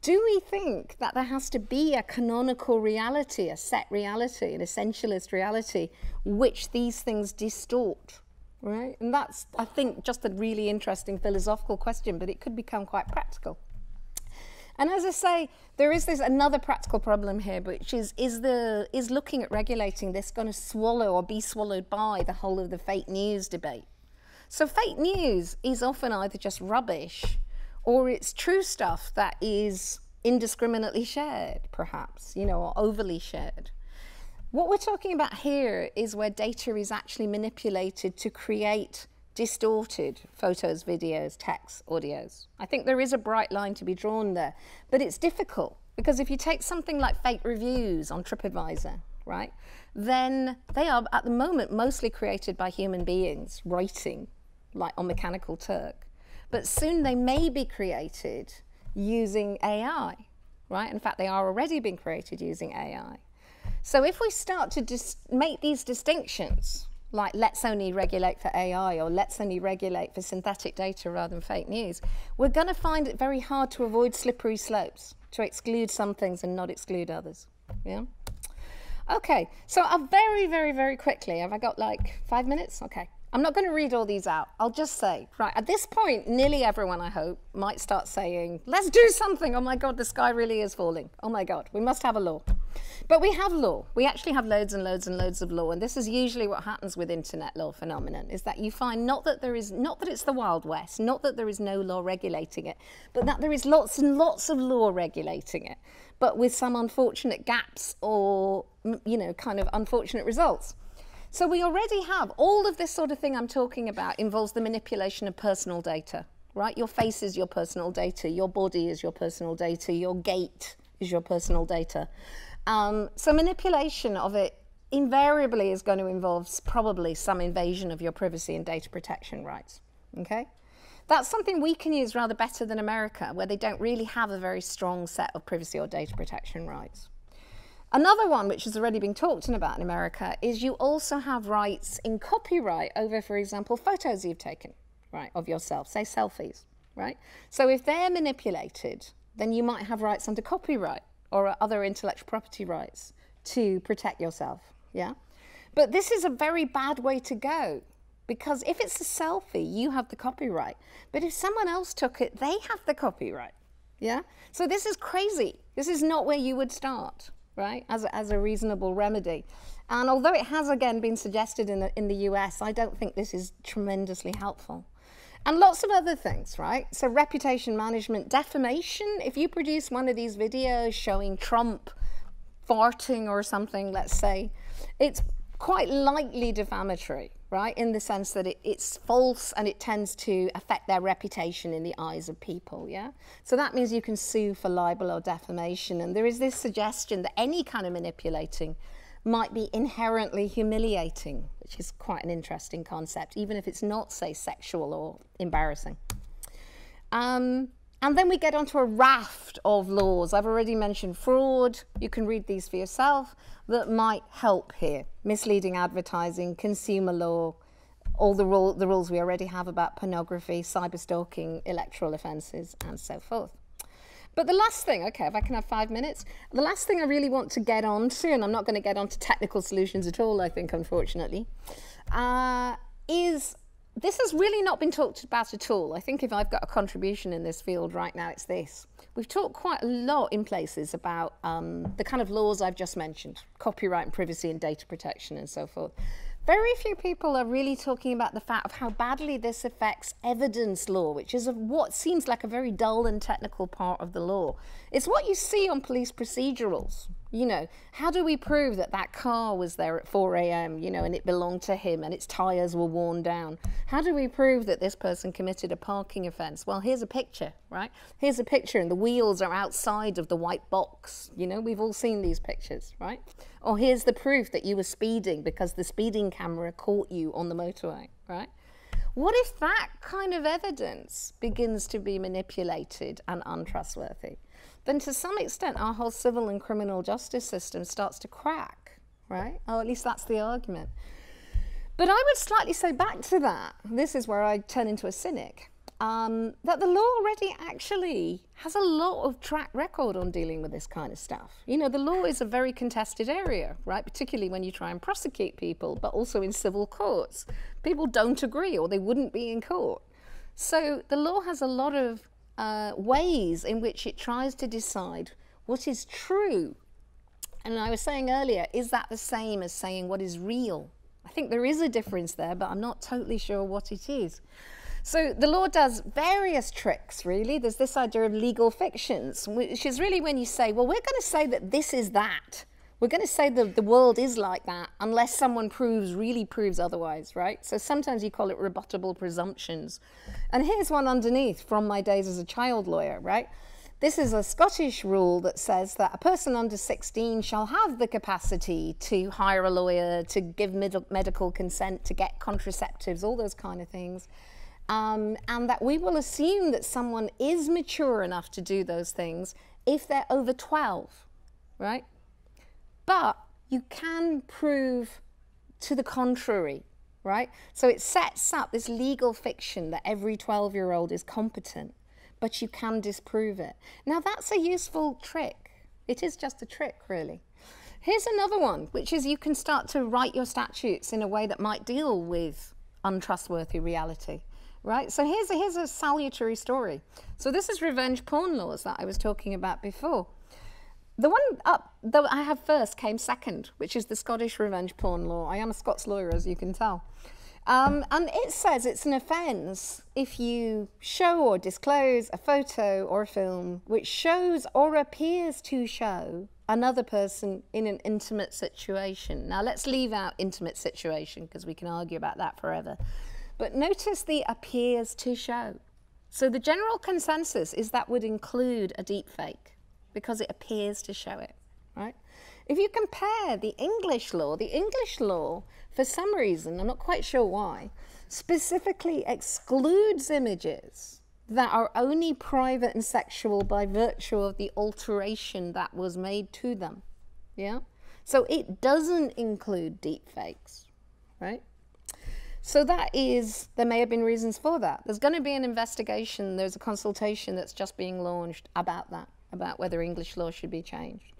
Do we think that there has to be a canonical reality, a set reality, an essentialist reality, which these things distort, right? And that's, I think, just a really interesting philosophical question, but it could become quite practical. And as I say, there is this another practical problem here, which is looking at regulating this going to swallow or be swallowed by the whole of the fake news debate? So fake news is often either just rubbish or it's true stuff that is indiscriminately shared, perhaps, you know, or overly shared. What we're talking about here is where data is actually manipulated to create distorted photos, videos, texts, audios. I think there is a bright line to be drawn there, but it's difficult because if you take something like fake reviews on TripAdvisor, right, then they are at the moment mostly created by human beings writing like on Mechanical Turk. But soon they may be created using AI, right? In fact, they are already being created using AI. So if we start to make these distinctions, like let's only regulate for AI or let's only regulate for synthetic data rather than fake news, we're going to find it very hard to avoid slippery slopes, to exclude some things and not exclude others. Yeah? Okay, so I'll very, very, very quickly, have I got like 5 minutes? Okay. I'm not going to read all these out. I'll just say, right, at this point, nearly everyone, I hope, might start saying, let's do something. Oh my God, the sky really is falling. Oh my God, we must have a law. But we have law. We actually have loads and loads and loads of law. And this is usually what happens with internet law phenomenon, is that you find not that it's the Wild West, not that there is no law regulating it, but that there is lots and lots of law regulating it, but with some unfortunate gaps or, you know, kind of unfortunate results. So we already have all of this sort of thing I'm talking about involves the manipulation of personal data, right? Your face is your personal data, your body is your personal data, your gait is your personal data. So manipulation of it invariably is going to involve probably some invasion of your privacy and data protection rights, okay? That's something we can use rather better than America, where they don't really have a very strong set of privacy or data protection rights. Another one, which has already been talked about in America, is you also have rights in copyright over, for example, photos you've taken, right, of yourself, say selfies, right? So if they're manipulated, then you might have rights under copyright or other intellectual property rights to protect yourself, yeah? But this is a very bad way to go, because if it's a selfie, you have the copyright. But if someone else took it, they have the copyright, yeah? So this is crazy. This is not where you would start, right, as a reasonable remedy. And although it has, again, been suggested in the US, I don't think this is tremendously helpful. And lots of other things, right? So reputation management, defamation. If you produce one of these videos showing Trump farting or something, let's say, it's quite lightly defamatory, right, in the sense that it's false and it tends to affect their reputation in the eyes of people, yeah? So that means you can sue for libel or defamation. And there is this suggestion that any kind of manipulating might be inherently humiliating, which is quite an interesting concept, even if it's not, say, sexual or embarrassing. And then we get onto a raft of laws. I've already mentioned fraud. You can read these for yourself that might help here. Misleading advertising, consumer law, all the rules we already have about pornography, cyberstalking, electoral offences, and so forth. But the last thing, okay, if I can have 5 minutes, the last thing I really want to get on to, and I'm not going to get onto technical solutions at all, I think, unfortunately, is this has really not been talked about at all. I think if I've got a contribution in this field right now, it's this. We've talked quite a lot in places about the kind of laws I've just mentioned, copyright and privacy and data protection and so forth. Very few people are really talking about the fact of how badly this affects evidence law, which is what seems like a very dull and technical part of the law. It's what you see on police procedurals, You know, how do we prove that that car was there at 4 a.m., you know, and it belonged to him and its tires were worn down? How do we prove that this person committed a parking offence? Well, here's a picture, right? Here's a picture and the wheels are outside of the white box. You know, we've all seen these pictures, right? Or here's the proof that you were speeding because the speeding camera caught you on the motorway, right? What if that kind of evidence begins to be manipulated and untrustworthy? Then to some extent our whole civil and criminal justice system starts to crack, right? Or at least that's the argument. But I would slightly say back to that, this is where I turn into a cynic, that the law already actually has a lot of track record on dealing with this kind of stuff. You know, the law is a very contested area, right? Particularly when you try and prosecute people, but also in civil courts. People don't agree or they wouldn't be in court. So the law has a lot of ways in which it tries to decide what is true. And I was saying earlier, is that the same as saying what is real? I think there is a difference there, but I'm not totally sure what it is. So the law does various tricks, really. There's this idea of legal fictions, which is really when you say, well, we're going to say that this is that. We're going to say that the world is like that unless someone really proves otherwise, right? So sometimes you call it rebuttable presumptions. And here's one underneath from my days as a child lawyer, right? This is a Scottish rule that says that a person under 16 shall have the capacity to hire a lawyer, to give medical consent, to get contraceptives, all those kind of things. And that we will assume that someone is mature enough to do those things if they're over 12, right? But you can prove to the contrary, right? So it sets up this legal fiction that every 12-year-old is competent, but you can disprove it. Now that's a useful trick. It is just a trick, really. Here's another one, which is you can start to write your statutes in a way that might deal with untrustworthy reality. Right, so here's a salutary story. So this is revenge porn laws that I was talking about before. The one up that I have first came second, which is the Scottish revenge porn law. I am a Scots lawyer, as you can tell. And it says it's an offence if you show or disclose a photo or a film which shows or appears to show another person in an intimate situation. Now let's leave out intimate situation because we can argue about that forever. But notice the appears to show. So the general consensus is that would include a deepfake because it appears to show it, right? If you compare the English law, for some reason, I'm not quite sure why, specifically excludes images that are only private and sexual by virtue of the alteration that was made to them, yeah? So it doesn't include deepfakes, right? So that is, there may have been reasons for that. There's going to be an investigation, there's a consultation that's just being launched about that, about whether English law should be changed.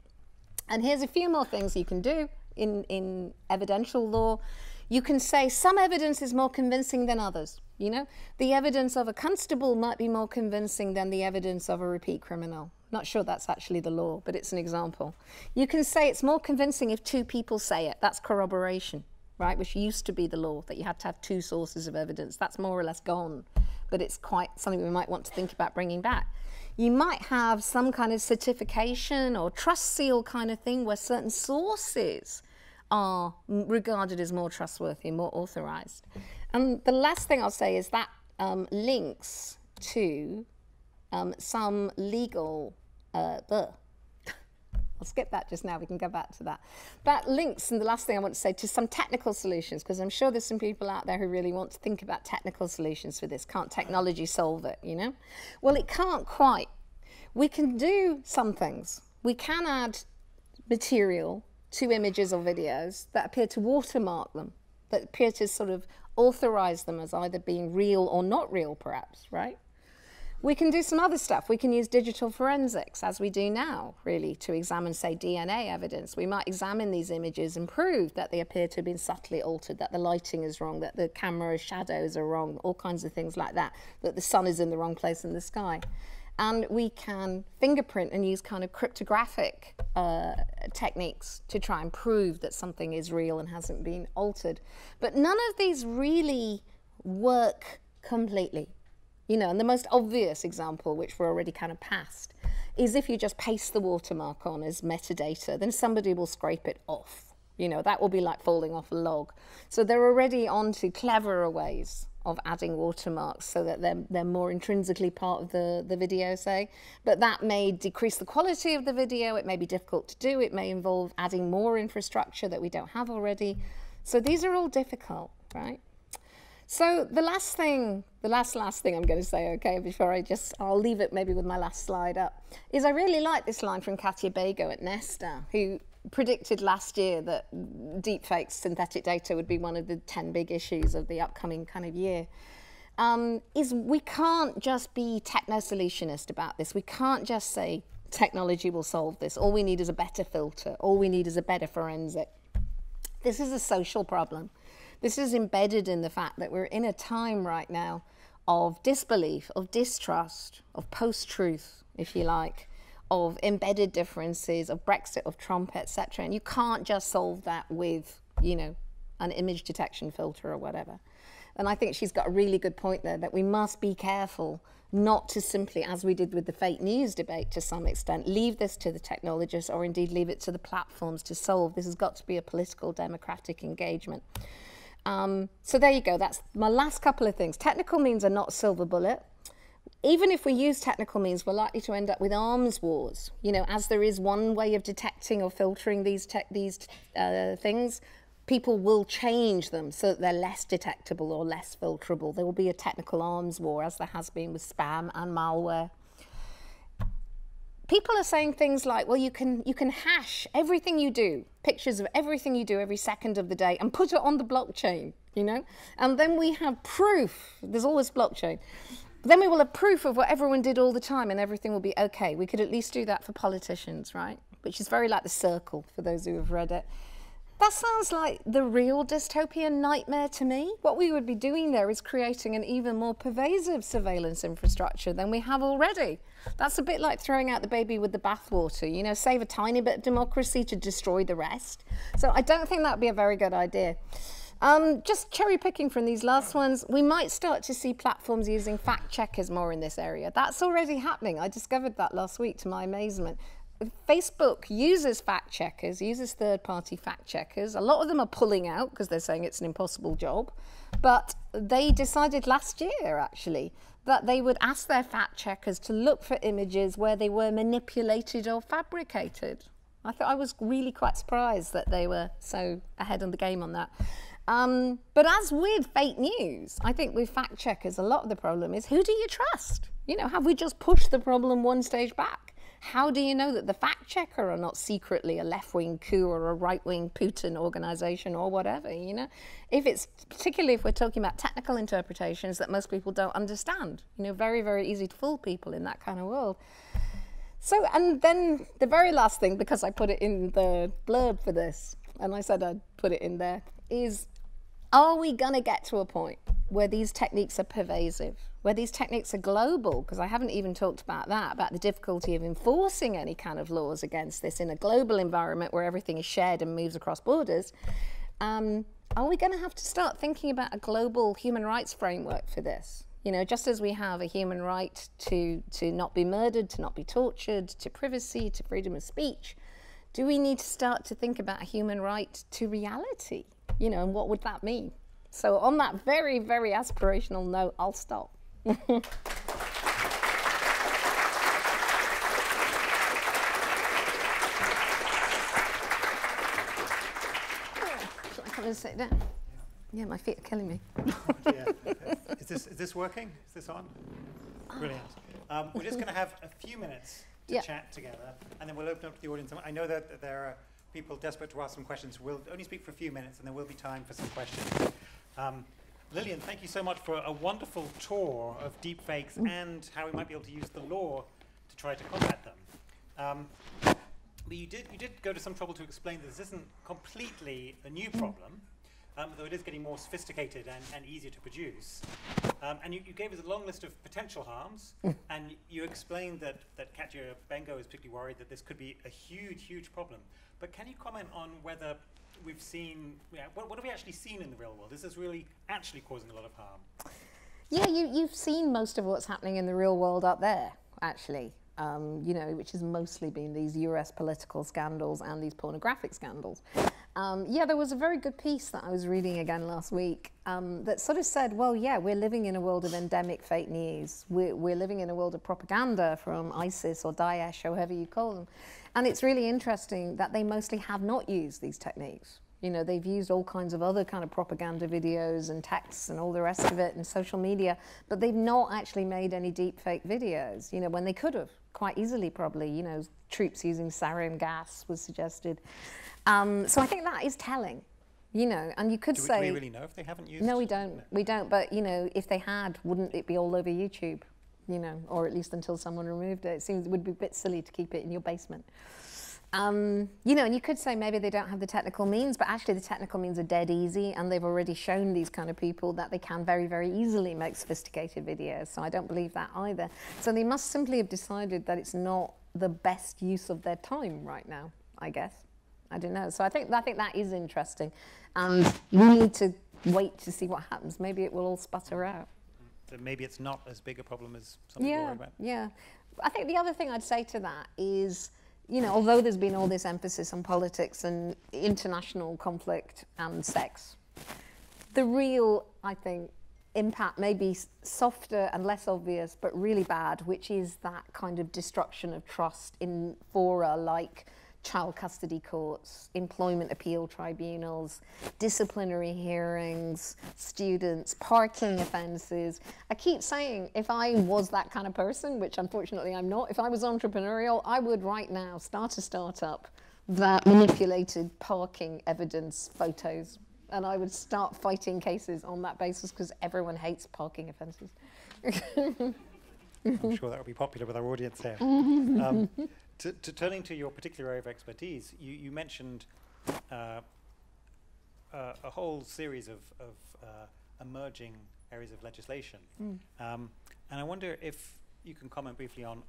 And here's a few more things you can do in evidential law. You can say some evidence is more convincing than others, you know? The evidence of a constable might be more convincing than the evidence of a repeat criminal. Not sure that's actually the law, but it's an example. You can say it's more convincing if two people say it. That's corroboration. Right, which used to be the law, that you had to have two sources of evidence. That's more or less gone, but it's quite something we might want to think about bringing back. You might have some kind of certification or trust seal kind of thing where certain sources are regarded as more trustworthy, more authorized. And the last thing I'll say is that links to some legal, I'll skip that just now, we can go back to that. That links, and the last thing I want to say, to some technical solutions, because I'm sure there's some people out there who really want to think about technical solutions for this. Can't technology solve it, you know? Well, it can't quite. We can do some things. We can add material to images or videos that appear to watermark them, that appear to sort of authorize them as either being real or not real, perhaps, right? We can do some other stuff. We can use digital forensics, as we do now, really, to examine, say, DNA evidence. We might examine these images and prove that they appear to have been subtly altered, that the lighting is wrong, that the camera shadows are wrong, all kinds of things like that the sun is in the wrong place in the sky. And we can fingerprint and use kind of cryptographic techniques to try and prove that something is real and hasn't been altered. But none of these really work completely. You know, and the most obvious example, which we're already kind of past, is if you just paste the watermark on as metadata, then somebody will scrape it off. You know, that will be like falling off a log. So they're already onto cleverer ways of adding watermarks so that they're more intrinsically part of the video, say. But that may decrease the quality of the video. It may be difficult to do. It may involve adding more infrastructure that we don't have already. So these are all difficult, right? So the last thing I'm going to say, okay, before I'll leave it maybe with my last slide up, is I really like this line from Katia Bago at Nesta, who predicted last year that deepfakes, synthetic data, would be one of the 10 big issues of the upcoming kind of year. Is we can't just be techno-solutionist about this. We can't just say technology will solve this. All we need is a better filter. All we need is a better forensic. This is a social problem. This is embedded in the fact that we're in a time right now of disbelief, of distrust, of post-truth, if you like, of embedded differences, of Brexit, of Trump, etc. And you can't just solve that with, you know, an image detection filter or whatever. And I think she's got a really good point there, that we must be careful not to simply, as we did with the fake news debate to some extent, leave this to the technologists or indeed leave it to the platforms to solve. This has got to be a political, democratic engagement. So there you go. That's my last couple of things. Technical means are not a silver bullet. Even if we use technical means, we're likely to end up with arms wars. You know, as there is one way of detecting or filtering these things, people will change them so that they're less detectable or less filterable. There will be a technical arms war, as there has been with spam and malware. People are saying things like, well, you can hash everything you do, pictures of everything you do every second of the day, and put it on the blockchain, you know? And then we have proof. There's always blockchain. Then we will have proof of what everyone did all the time, and everything will be okay. We could at least do that for politicians, right? Which is very like The Circle, for those who have read it. That sounds like the real dystopian nightmare to me. What we would be doing there is creating an even more pervasive surveillance infrastructure than we have already. That's a bit like throwing out the baby with the bathwater, you know, save a tiny bit of democracy to destroy the rest. So I don't think that would be a very good idea. Just cherry picking from these last ones, we might start to see platforms using fact checkers more in this area. That's already happening. I discovered that last week to my amazement. Facebook uses fact checkers, uses third-party fact checkers. A lot of them are pulling out because they're saying it's an impossible job. But they decided last year, actually, that they would ask their fact checkers to look for images where they were manipulated or fabricated. I was really quite surprised that they were so ahead on the game on that. But as with fake news, I think with fact checkers, a lot of the problem is, who do you trust? You know, have we just pushed the problem one stage back? How do you know that the fact checker are not secretly a left-wing coup or a right-wing Putin organization or whatever, you know? Particularly if we're talking about technical interpretations that most people don't understand, you know, very, very easy to fool people in that kind of world. So, and then the very last thing, because I put it in the blurb for this, and I said I'd put it in there, is, are we gonna get to a point where these techniques are pervasive, where these techniques are global? Because I haven't even talked about that, about the difficulty of enforcing any kind of laws against this in a global environment where everything is shared and moves across borders. Are we going to have to start thinking about a global human rights framework for this? You know, just as we have a human right to not be murdered, to not be tortured, to privacy, to freedom of speech, do we need to start to think about a human right to reality? You know, and what would that mean? So on that very, very aspirational note, I'll stop. Should I come and sit down? Yeah, my feet are killing me. Yeah. Is this working? Is this on? Brilliant. We're just going to have a few minutes to chat together, and then we'll open up to the audience. I know that there are people desperate to ask some questions. We'll only speak for a few minutes, and there will be time for some questions. Lillian, thank you so much for a wonderful tour of deepfakes and how we might be able to use the law to try to combat them. But you did go to some trouble to explain that this isn't completely a new problem, though it is getting more sophisticated and easier to produce. And you gave us a long list of potential harms, and you explained that Katia Bago is particularly worried that this could be a huge, huge problem. But can you comment on whether we've seen, what have we actually seen in the real world? Is this really actually causing a lot of harm? Yeah, you've seen most of what's happening in the real world up there, actually. you know, which has mostly been these US political scandals and these pornographic scandals. Yeah, there was a very good piece that I was reading again last week that sort of said, well, yeah, we're living in a world of endemic fake news. We're living in a world of propaganda from ISIS or Daesh, or however you call them. And it's really interesting that they mostly have not used these techniques. You know, they've used all kinds of other kind of propaganda videos and texts and all the rest of it and social media, but they've not actually made any deep fake videos, you know, when they could have, quite easily probably. You know, troops using sarin gas was suggested. So I think that is telling, you know, and you could say... Do we really know if they haven't used... No, we don't. No. We don't, but, you know, if they had, wouldn't it be all over YouTube, you know, or at least until someone removed it? It seems it would be a bit silly to keep it in your basement. You know, and you could say maybe they don't have the technical means, but actually the technical means are dead easy, and they've already shown these kind of people that they can very, very easily make sophisticated videos. So I don't believe that either. So they must simply have decided that it's not the best use of their time right now, I guess. I don't know. So I think that is interesting. And we need to wait to see what happens. Maybe it will all sputter out. So maybe it's not as big a problem as some people worry about. Yeah. I think the other thing I'd say to that is, you know, although there's been all this emphasis on politics and international conflict and sex, the real, I think, impact may be softer and less obvious, but really bad, which is that kind of destruction of trust in fora like child custody courts, employment appeal tribunals, disciplinary hearings, students, parking offences. I keep saying, if I was that kind of person, which unfortunately I'm not, if I was entrepreneurial, I would right now start a startup that manipulated parking evidence photos, and I would start fighting cases on that basis because everyone hates parking offences. I'm sure that would be popular with our audience here. Turning to your particular area of expertise, you mentioned a whole series of emerging areas of legislation. And I wonder if you can comment briefly on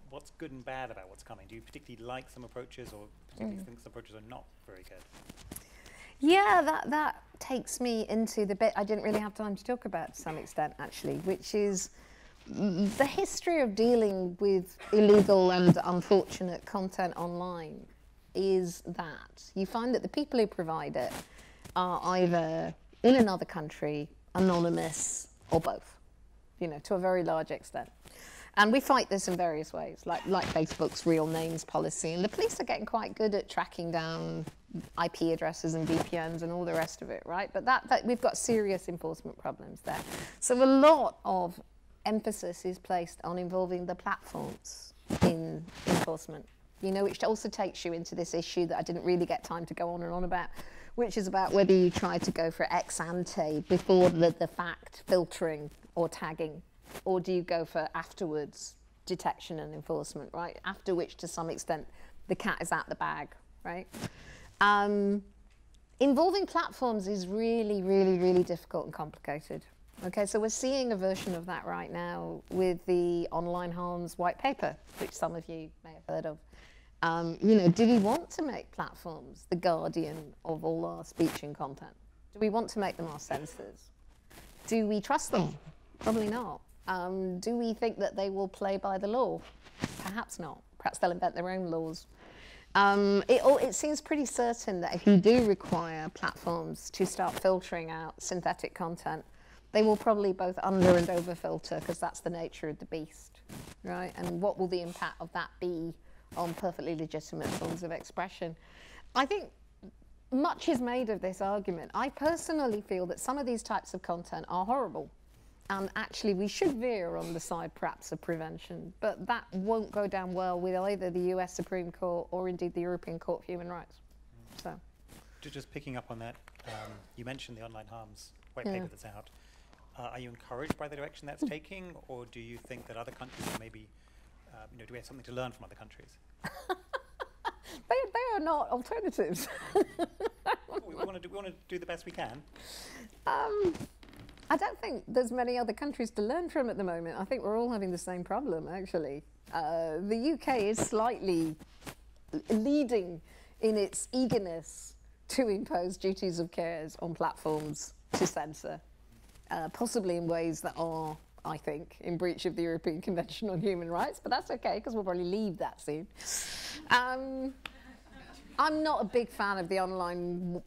what's good and bad about what's coming. Do you particularly like some approaches, or particularly think some approaches are not very good? Yeah, that takes me into the bit I didn't really have time to talk about to some extent, actually, which is the history of dealing with illegal and unfortunate content online. Is that you find that the people who provide it are either in another country, anonymous, or both, you know, to a very large extent. And we fight this in various ways, like Facebook's real names policy. And the police are getting quite good at tracking down IP addresses and VPNs and all the rest of it, right? But that we've got serious enforcement problems there. So a lot of emphasis is placed on involving the platforms in enforcement, you know, which also takes you into this issue that I didn't really get time to go on and on about, which is about whether you try to go for ex ante before the fact filtering or tagging, or do you go for afterwards detection and enforcement, right? After which, to some extent, the cat is out the bag, right? Involving platforms is really, really, really difficult and complicated. Okay, so we're seeing a version of that right now with the online harms white paper, which some of you may have heard of. You know, do we want to make platforms the guardian of all our speech and content? Do we want to make them our censors? Do we trust them? Probably not. Do we think that they will play by the law? Perhaps not. Perhaps they'll invent their own laws. It seems pretty certain that if you do require platforms to start filtering out synthetic content, they will probably both under and over filter, because that's the nature of the beast, right? And what will the impact of that be on perfectly legitimate forms of expression? I think much is made of this argument. I personally feel that some of these types of content are horrible, and actually we should veer on the side perhaps of prevention, but that won't go down well with either the US Supreme Court or indeed the European Court of Human Rights. So, just picking up on that, you mentioned the online harms white paper that's out. Are you encouraged by the direction that's taking, or do you think that other countries maybe, you know, do we have something to learn from other countries? They are not alternatives. we want to do the best we can. I don't think there's many other countries to learn from at the moment. I think we're all having the same problem, actually. The UK is slightly leading in its eagerness to impose duties of care on platforms to censor. Possibly in ways that are I think, in breach of the European Convention on Human Rights, but that's okay, because we'll probably leave that soon. I'm not a big fan of the online,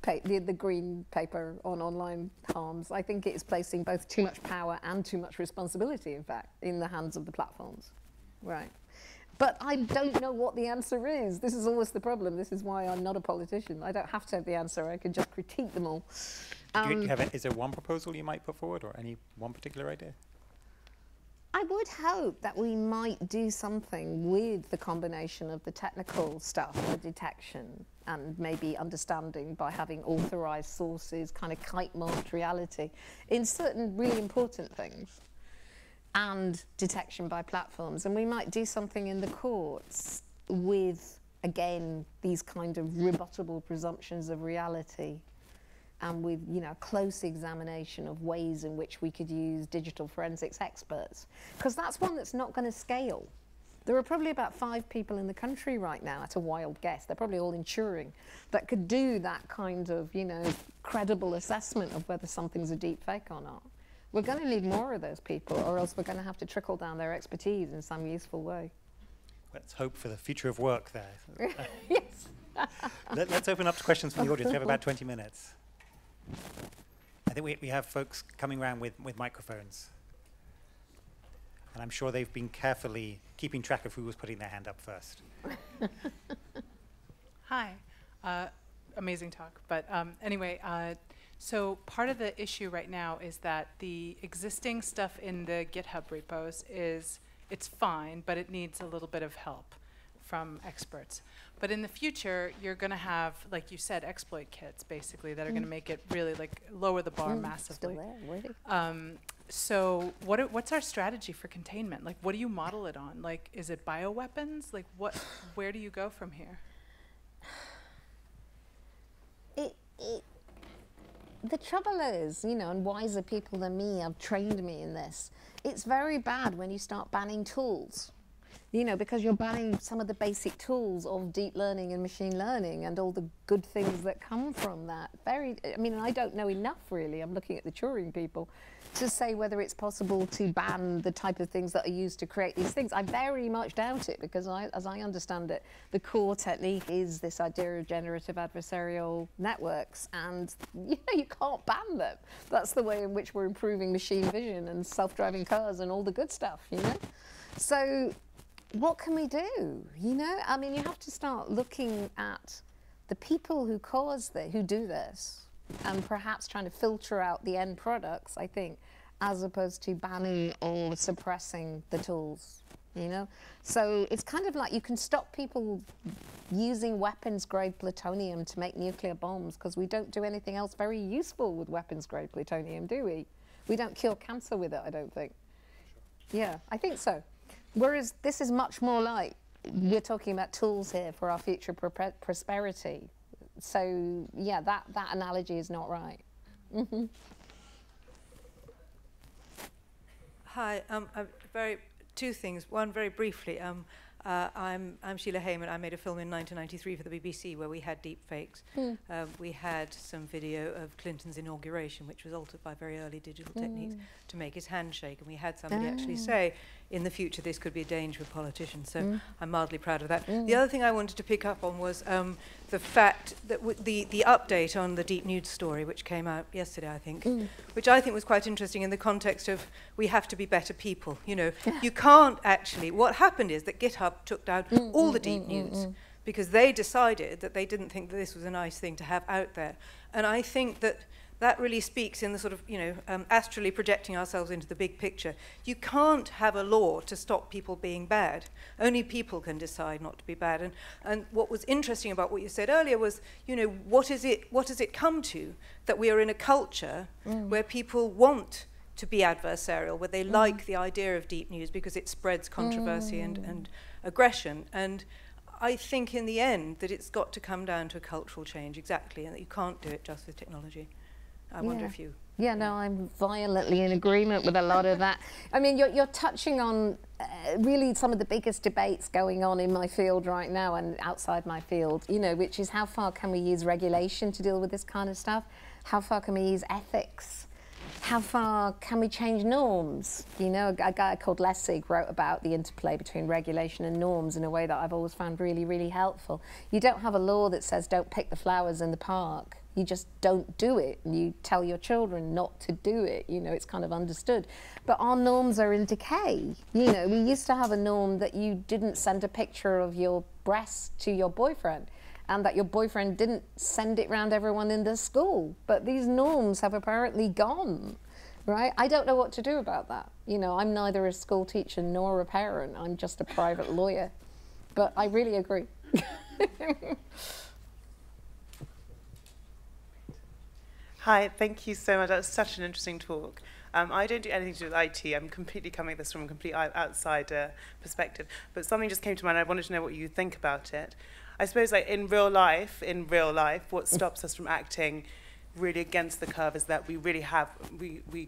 the green paper on online harms. I think it is placing both too much power and too much responsibility, in fact, in the hands of the platforms. Right. But I don't know what the answer is. This is always the problem. This is why I'm not a politician. I don't have to have the answer. I can just critique them all. Is there one proposal you might put forward, or any one particular idea? I would hope that we might do something with the combination of the technical stuff, the detection, and maybe understanding by having authorized sources, kind of kite-marked reality, in certain really important things, and detection by platforms. And we might do something in the courts with, again, these kind of rebuttable presumptions of reality, and with, you know, close examination of ways in which we could use digital forensics experts. Because that's one that's not going to scale. There are probably about 5 people in the country right now, at a wild guess, they're probably all in Turing, that could do that kind of, you know, credible assessment of whether something's a deep fake or not. We're going to need more of those people, or else we're going to have to trickle down their expertise in some useful way. Let's hope for the future of work there. Yes. Let's open up to questions from the audience. We have about 20 minutes. I think we have folks coming around with microphones. And I'm sure they've been carefully keeping track of who was putting their hand up first. Hi. Amazing talk. But anyway, so part of the issue right now is that the existing stuff in the GitHub repos it's fine, but it needs a little bit of help from experts. But in the future, you're going to have, like you said, exploit kits, basically, that are going to make it really, like, lower the bar massively. Still there, really? So what's our strategy for containment? Like, what do you model it on? Like, is it bioweapons? Like, where do you go from here? The trouble is, you know, and wiser people than me have trained me in this, it's very bad when you start banning tools. You know, because you're banning some of the basic tools of deep learning and machine learning and all the good things that come from that. I mean, I don't know enough, really. I'm looking at the Turing people to say whether it's possible to ban the type of things that are used to create these things. I very much doubt it, because as I understand it, the core technique is this idea of generative adversarial networks, and you know, you can't ban them. That's the way in which we're improving machine vision and self-driving cars and all the good stuff, you know? So what can we do, you know? I mean, you have to start looking at the people who who do this, and perhaps trying to filter out the end products, I think, as opposed to banning or suppressing the tools, you know? So it's kind of like you can stop people using weapons-grade plutonium to make nuclear bombs, because we don't do anything else very useful with weapons-grade plutonium, do we? We don't cure cancer with it, I don't think. Yeah, I think so. Whereas this is much more like, we're talking about tools here for our future prosperity. So yeah, that analogy is not right. Mm-hmm. Hi, two things. One, very briefly. I'm Sheila Heyman. I made a film in 1993 for the BBC where we had deepfakes. We had some video of Clinton's inauguration, which was altered by very early digital techniques to make his handshake. And we had somebody actually say, in the future, this could be a danger for politicians. So I'm mildly proud of that. The other thing I wanted to pick up on was the fact that the update on the Deep Nude story, which came out yesterday, I think, which I think was quite interesting in the context of we have to be better people. You know, you can't actually. What happened is that GitHub took down all the deep nudes because they decided that they didn't think that this was a nice thing to have out there. And I think that that really speaks in the sort of, you know, astrally projecting ourselves into the big picture. You can't have a law to stop people being bad. Only people can decide not to be bad. And what was interesting about what you said earlier was, you know, what does it come to that we are in a culture where people want to be adversarial, where they like the idea of deep news because it spreads controversy and aggression. And I think in the end that it's got to come down to a cultural change, exactly, and that you can't do it just with technology. I wonder if you... Yeah, no, I'm violently in agreement with a lot of that. I mean, you're touching on really some of the biggest debates going on in my field right now and outside my field, you know, which is how far can we use regulation to deal with this kind of stuff? How far can we use ethics? how far can we change norms? You know, a guy called Lessig wrote about the interplay between regulation and norms in a way that I've always found really, really helpful. You don't have a law that says don't pick the flowers in the park. You just don't do it, and you tell your children not to do it. You know, it's kind of understood. But our norms are in decay. You know, we used to have a norm that you didn't send a picture of your breast to your boyfriend, and that your boyfriend didn't send it round everyone in the school. But these norms have apparently gone, right? I don't know what to do about that. You know, I'm neither a school teacher nor a parent. I'm just a private lawyer. But I really agree. Hi, thank you so much. That was such an interesting talk. I don't do anything to do with IT. I'm completely coming at this from a complete outsider perspective. But something just came to mind. I wanted to know what you think about it. I suppose, like in real life, what stops us from acting really against the curve is that we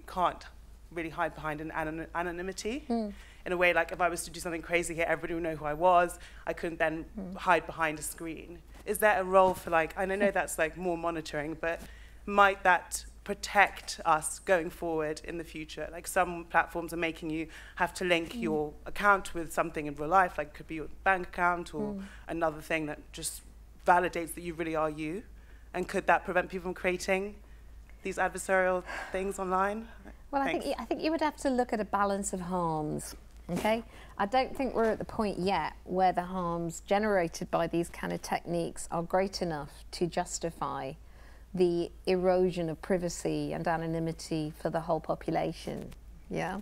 can't really hide behind an anonymity. In a way, like if I was to do something crazy here, everybody would know who I was. I couldn't then hide behind a screen. Is there a role for like, and I know that's like more monitoring, but might that protect us going forward in the future? Like some platforms are making you have to link your account with something in real life, like it could be your bank account or another thing that just validates that you really are you. And could that prevent people from creating these adversarial things online? Well, I think you would have to look at a balance of harms. Okay, I don't think we're at the point yet where the harms generated by these kind of techniques are great enough to justify the erosion of privacy and anonymity for the whole population. Yeah,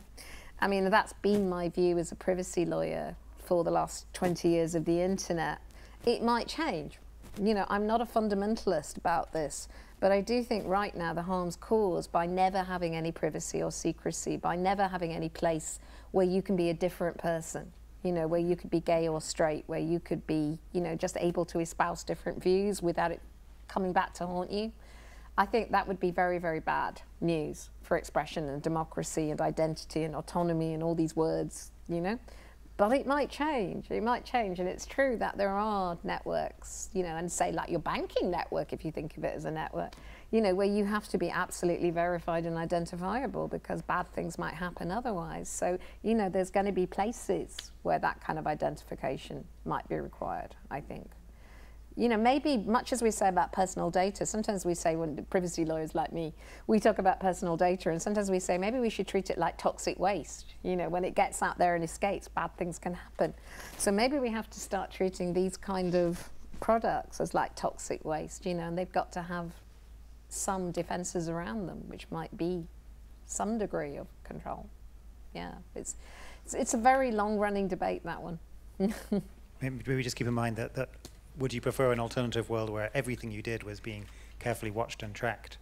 I mean, that's been my view as a privacy lawyer for the last 20 years of the internet. It might change. You know, I'm not a fundamentalist about this, but I do think right now the harm's caused by never having any privacy or secrecy, by never having any place where you can be a different person, you know, where you could be gay or straight, where you could be, you know, just able to espouse different views without it coming back to haunt you. I think that would be very, very bad news for expression and democracy and identity and autonomy and all these words, you know. But it might change, and it's true that there are networks, you know, and say like your banking network, if you think of it as a network, you know, where you have to be absolutely verified and identifiable because bad things might happen otherwise. So, you know, there's going to be places where that kind of identification might be required, I think. You know, maybe much as we say about personal data, sometimes we say, when privacy lawyers like me, we talk about personal data, and sometimes we say maybe we should treat it like toxic waste. You know, when it gets out there and escapes, bad things can happen. So maybe we have to start treating these kind of products as like toxic waste, you know, and they've got to have some defenses around them, which might be some degree of control. Yeah, it's a very long-running debate, that one. Maybe just keep in mind that would you prefer an alternative world where everything you did was being carefully watched and tracked?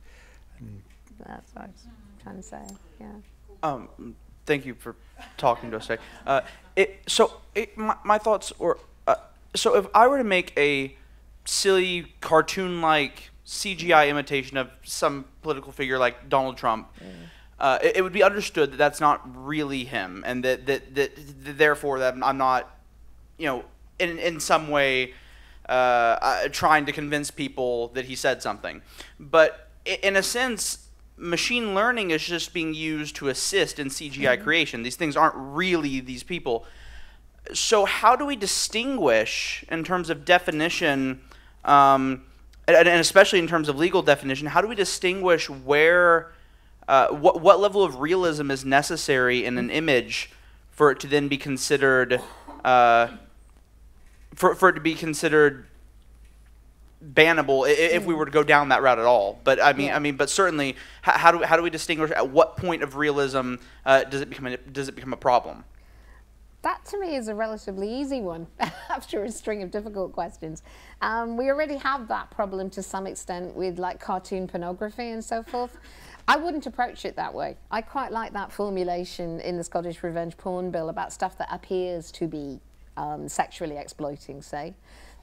And that's what I was trying to say, yeah. Thank you for talking to us today. My thoughts were, so if I were to make a silly cartoon-like CGI imitation of some political figure like Donald Trump, it would be understood that that's not really him, and that therefore that I'm not, you know, in some way trying to convince people that he said something. But in a sense, machine learning is just being used to assist in CGI creation. These things aren't really these people. So how do we distinguish in terms of definition, and especially in terms of legal definition, how do we distinguish where, what level of realism is necessary in an image for it to then be considered for it to be considered bannable if we were to go down that route at all? But I mean, but certainly, how do we distinguish at what point of realism does it become a problem? That to me is a relatively easy one after a string of difficult questions. We already have that problem to some extent with like cartoon pornography and so forth. I wouldn't approach it that way. I quite like that formulation in the Scottish Revenge Porn Bill about stuff that appears to be sexually exploiting, say.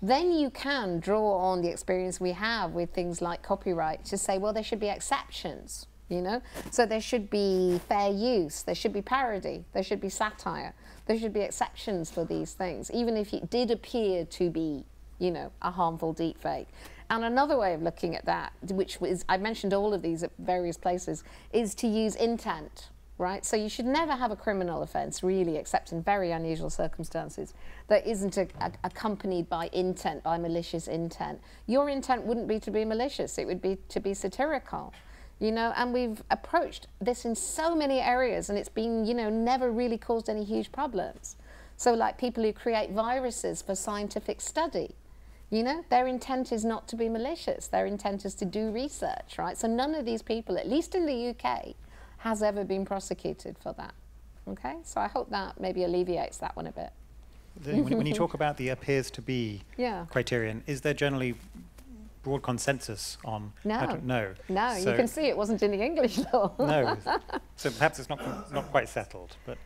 Then you can draw on the experience we have with things like copyright to say, well, there should be exceptions, you know? So there should be fair use, there should be parody, there should be satire, there should be exceptions for these things, even if it did appear to be, you know, a harmful deepfake. And another way of looking at that, which is, I mentioned all of these at various places, is to use intent, right? So you should never have a criminal offence, really, except in very unusual circumstances, that isn't accompanied by intent, by malicious intent. Your intent wouldn't be to be malicious, it would be to be satirical. You know, and we've approached this in so many areas, and it's been, you know, never really caused any huge problems. So like people who create viruses for scientific study, you know, their intent is not to be malicious. Their intent is to do research, right? So none of these people, at least in the UK, has ever been prosecuted for that. Okay, so I hope that maybe alleviates that one a bit. When you talk about the appears to be criterion, is there generally broad consensus on how to, no, so you can see it wasn't in the English law. No, so perhaps it's not quite settled, but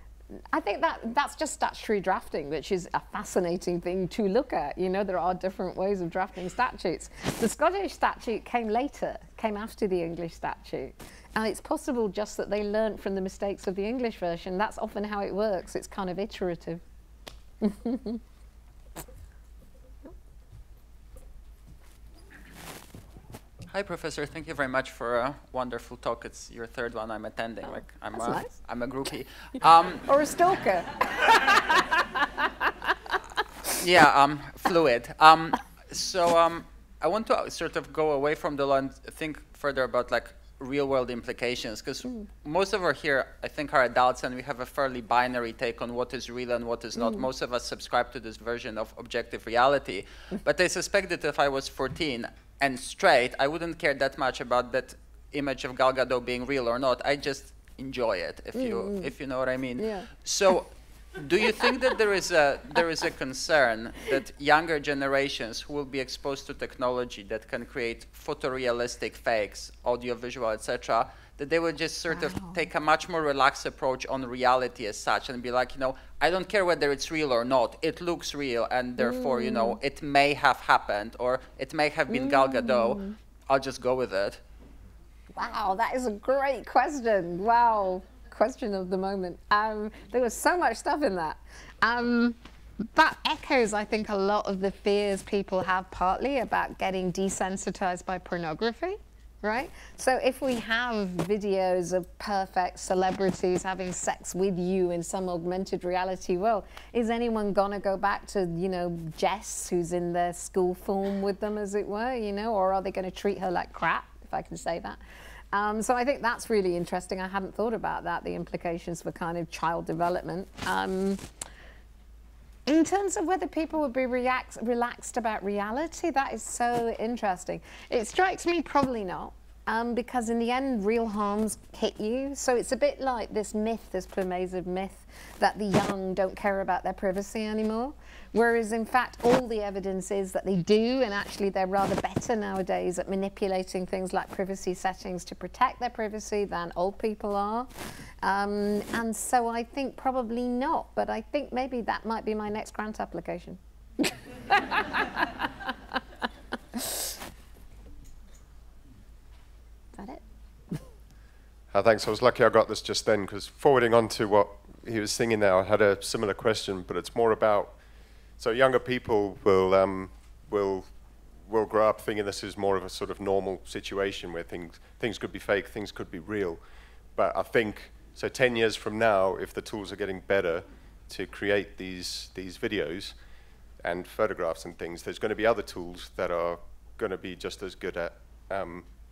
I think that's just statutory drafting, which is a fascinating thing to look at. You know, there are different ways of drafting statutes. The Scottish statute came later, came after the English statute. And it's possible just that they learnt from the mistakes of the English version. That's often how it works. It's kind of iterative. Hi, Professor. Thank you very much for a wonderful talk. It's your third one I'm attending. Like, Nice. I'm a groupie. Or a stalker. Yeah, fluid. So I want to sort of go away from the law and think further about like real-world implications, because most of us here, I think, are adults, and we have a fairly binary take on what is real and what is not. Most of us subscribe to this version of objective reality. But I suspect that if I was 14 and straight, I wouldn't care that much about that image of Gal Gadot being real or not. I just enjoy it, if you know what I mean. Yeah. So, do you think that there is a concern that younger generations who will be exposed to technology that can create photorealistic fakes, audiovisual, etc., that they will just sort of take a much more relaxed approach on reality as such and be like, you know, I don't care whether it's real or not. It looks real, and therefore, you know, it may have happened, or it may have been Gal Gadot. I'll just go with it. Wow, that is a great question. Wow. Question of the moment. There was so much stuff in that. That echoes, I think, a lot of the fears people have partly about getting desensitized by pornography, right? So if we have videos of perfect celebrities having sex with you in some augmented reality world, is anyone gonna go back to, you know, Jess, who's in their school form with them, as it were, you know, or are they gonna treat her like crap, if I can say that? So I think that's really interesting. I hadn't thought about that, the implications for kind of child development. In terms of whether people would be relaxed about reality, that is so interesting. It strikes me probably not, because in the end, real harms hit you. So it's a bit like this myth, this pervasive myth, that the young don't care about their privacy anymore. Whereas, in fact, all the evidence is that they do, and actually they're rather better nowadays at manipulating things like privacy settings to protect their privacy than old people are. And so I think probably not, but I think maybe that might be my next grant application. Thanks. I was lucky I got this just then, because forwarding on to what he was singing there, I had a similar question, but it's more about, so younger people will grow up thinking this is more of a sort of normal situation where things could be fake, things could be real. But I think, so 10 years from now, if the tools are getting better to create these videos and photographs and things, there's going to be other tools that are going to be just as good at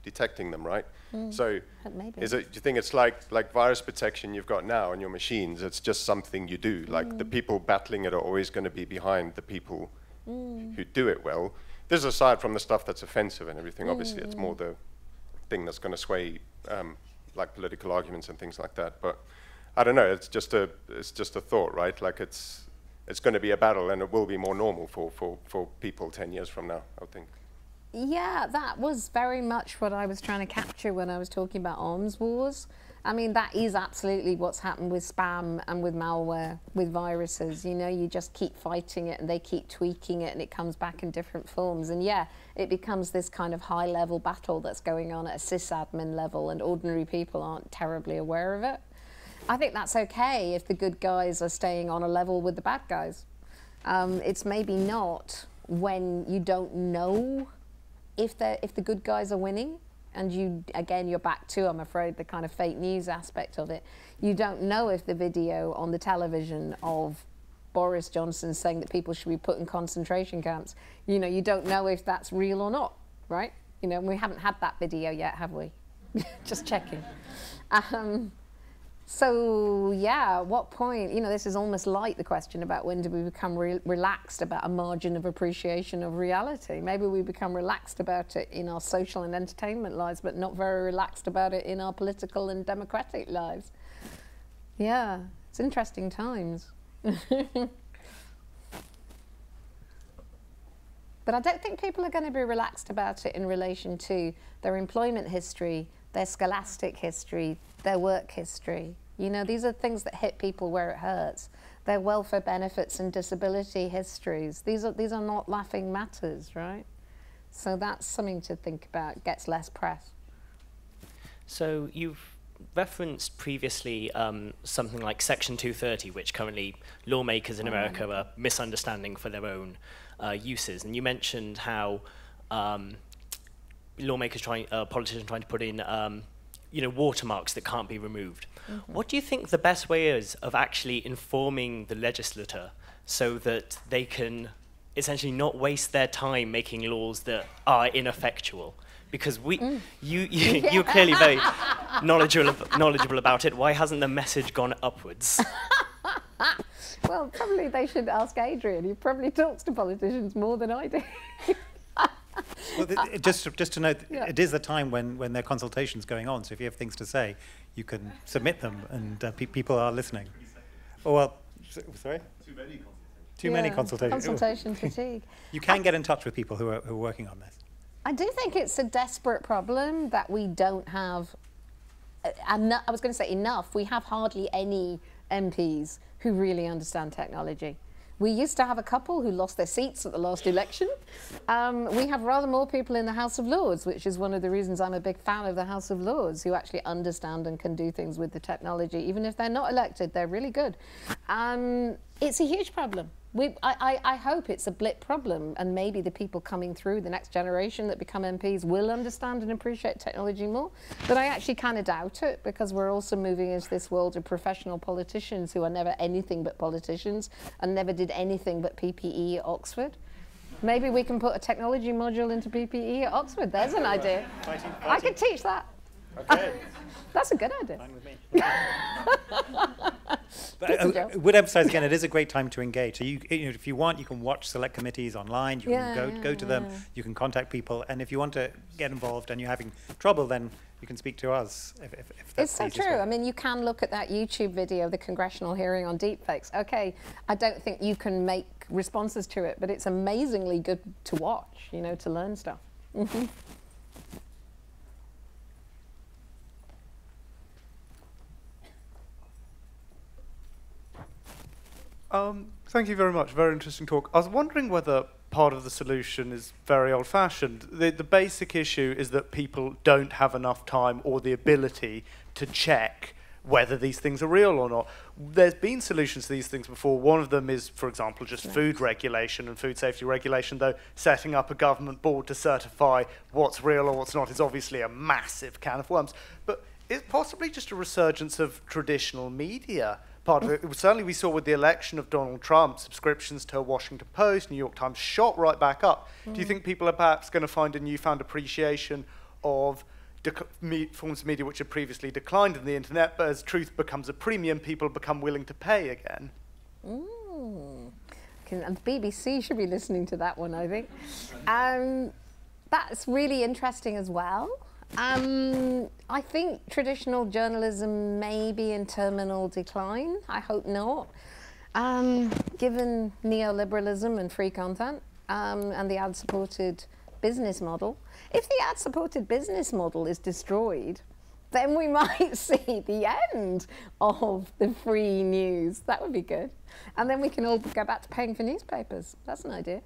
detecting them, right? So do you think it's like virus protection you've got now on your machines? It's just something you do. Like the people battling it are always going to be behind the people who do it well. This is aside from the stuff that's offensive and everything. Obviously, it's more the thing that's going to sway like political arguments and things like that. But I don't know. It's just a thought, right? Like it's going to be a battle, and it will be more normal for people 10 years from now, I think. Yeah, that was very much what I was trying to capture when I was talking about arms wars. I mean, that is absolutely what's happened with spam and with malware, with viruses. You know, you just keep fighting it and they keep tweaking it and it comes back in different forms. And yeah, it becomes this kind of high-level battle that's going on at a sysadmin level, and ordinary people aren't terribly aware of it. I think that's okay if the good guys are staying on a level with the bad guys. It's maybe not when you don't know if the good guys are winning, and you're back to, I'm afraid, the kind of fake news aspect of it. You don't know if the video on the television of Boris Johnson saying that people should be put in concentration camps, you don't know if that's real or not, right? We haven't had that video yet, have we? Just checking. So yeah, at what point, this is almost like the question about when do we become relaxed about a margin of appreciation of reality. Maybe we become relaxed about it in our social and entertainment lives, but not very relaxed about it in our political and democratic lives. Yeah, it's interesting times. But I don't think people are going to be relaxed about it in relation to their employment history, their scholastic history, their work history. These are things that hit people where it hurts. Their welfare benefits and disability histories. These are not laughing matters, right? So that's something to think about. Gets less press. So you've referenced previously something like Section 230, which currently lawmakers in America are misunderstanding for their own uses. And you mentioned how politicians trying to put in watermarks that can't be removed. Mm-hmm. What do you think the best way is of actually informing the legislator so that they can essentially not waste their time making laws that are ineffectual? Because you're clearly very knowledgeable about it. Why hasn't the message gone upwards? Well, probably they should ask Adrian. He probably talks to politicians more than I do. Well, just to note, it is a time when there are consultations going on. So if you have things to say, you can submit them, and people are listening. Oh, well, sorry? Too many consultations. Consultation fatigue. You can get in touch with people who are working on this. I do think it's a desperate problem that we don't have, I was going to say enough, we have hardly any MPs who really understand technology. We used to have a couple who lost their seats at the last election. We have rather more people in the House of Lords, which is one of the reasons I'm a big fan of the House of Lords, who actually understand and can do things with the technology. Even if they're not elected, they're really good. It's a huge problem. I hope it's a blip problem, and maybe the people coming through, the next generation that become MPs, will understand and appreciate technology more. But I actually kind of doubt it, because we're also moving into this world of professional politicians who are never anything but politicians and never did anything but PPE at Oxford. Maybe we can put a technology module into PPE at Oxford. There's an idea. I could teach that. Okay. That's a good idea. Fine with me. But I would emphasize again, it is a great time to engage. So if you want, you can watch select committees online. You can go to them. You can contact people, and if you want to get involved and you're having trouble, then you can speak to us. If that's it's so true. I mean, you can look at that YouTube video, the congressional hearing on deepfakes. Okay, I don't think you can make responses to it, but it's amazingly good to watch. To learn stuff. Mm-hmm. Thank you very much. Very interesting talk. I was wondering whether part of the solution is very old-fashioned. The basic issue is that people don't have enough time or the ability to check whether these things are real or not. There's been solutions to these things before. One of them is, for example, just food regulation and food safety regulation, though setting up a government board to certify what's real or what's not is obviously a massive can of worms. But it's possibly just a resurgence of traditional media. Part of it, certainly we saw with the election of Donald Trump, subscriptions to Washington Post, New York Times shot right back up. Do you think people are perhaps going to find a newfound appreciation of forms of media which had previously declined in the internet, but as truth becomes a premium, people become willing to pay again? And the BBC should be listening to that one, I think. That's really interesting as well. I think traditional journalism may be in terminal decline. I hope not. Given neoliberalism and free content and the ad-supported business model. If the ad-supported business model is destroyed, then we might see the end of the free news. That would be good. And then we can all go back to paying for newspapers. That's an idea.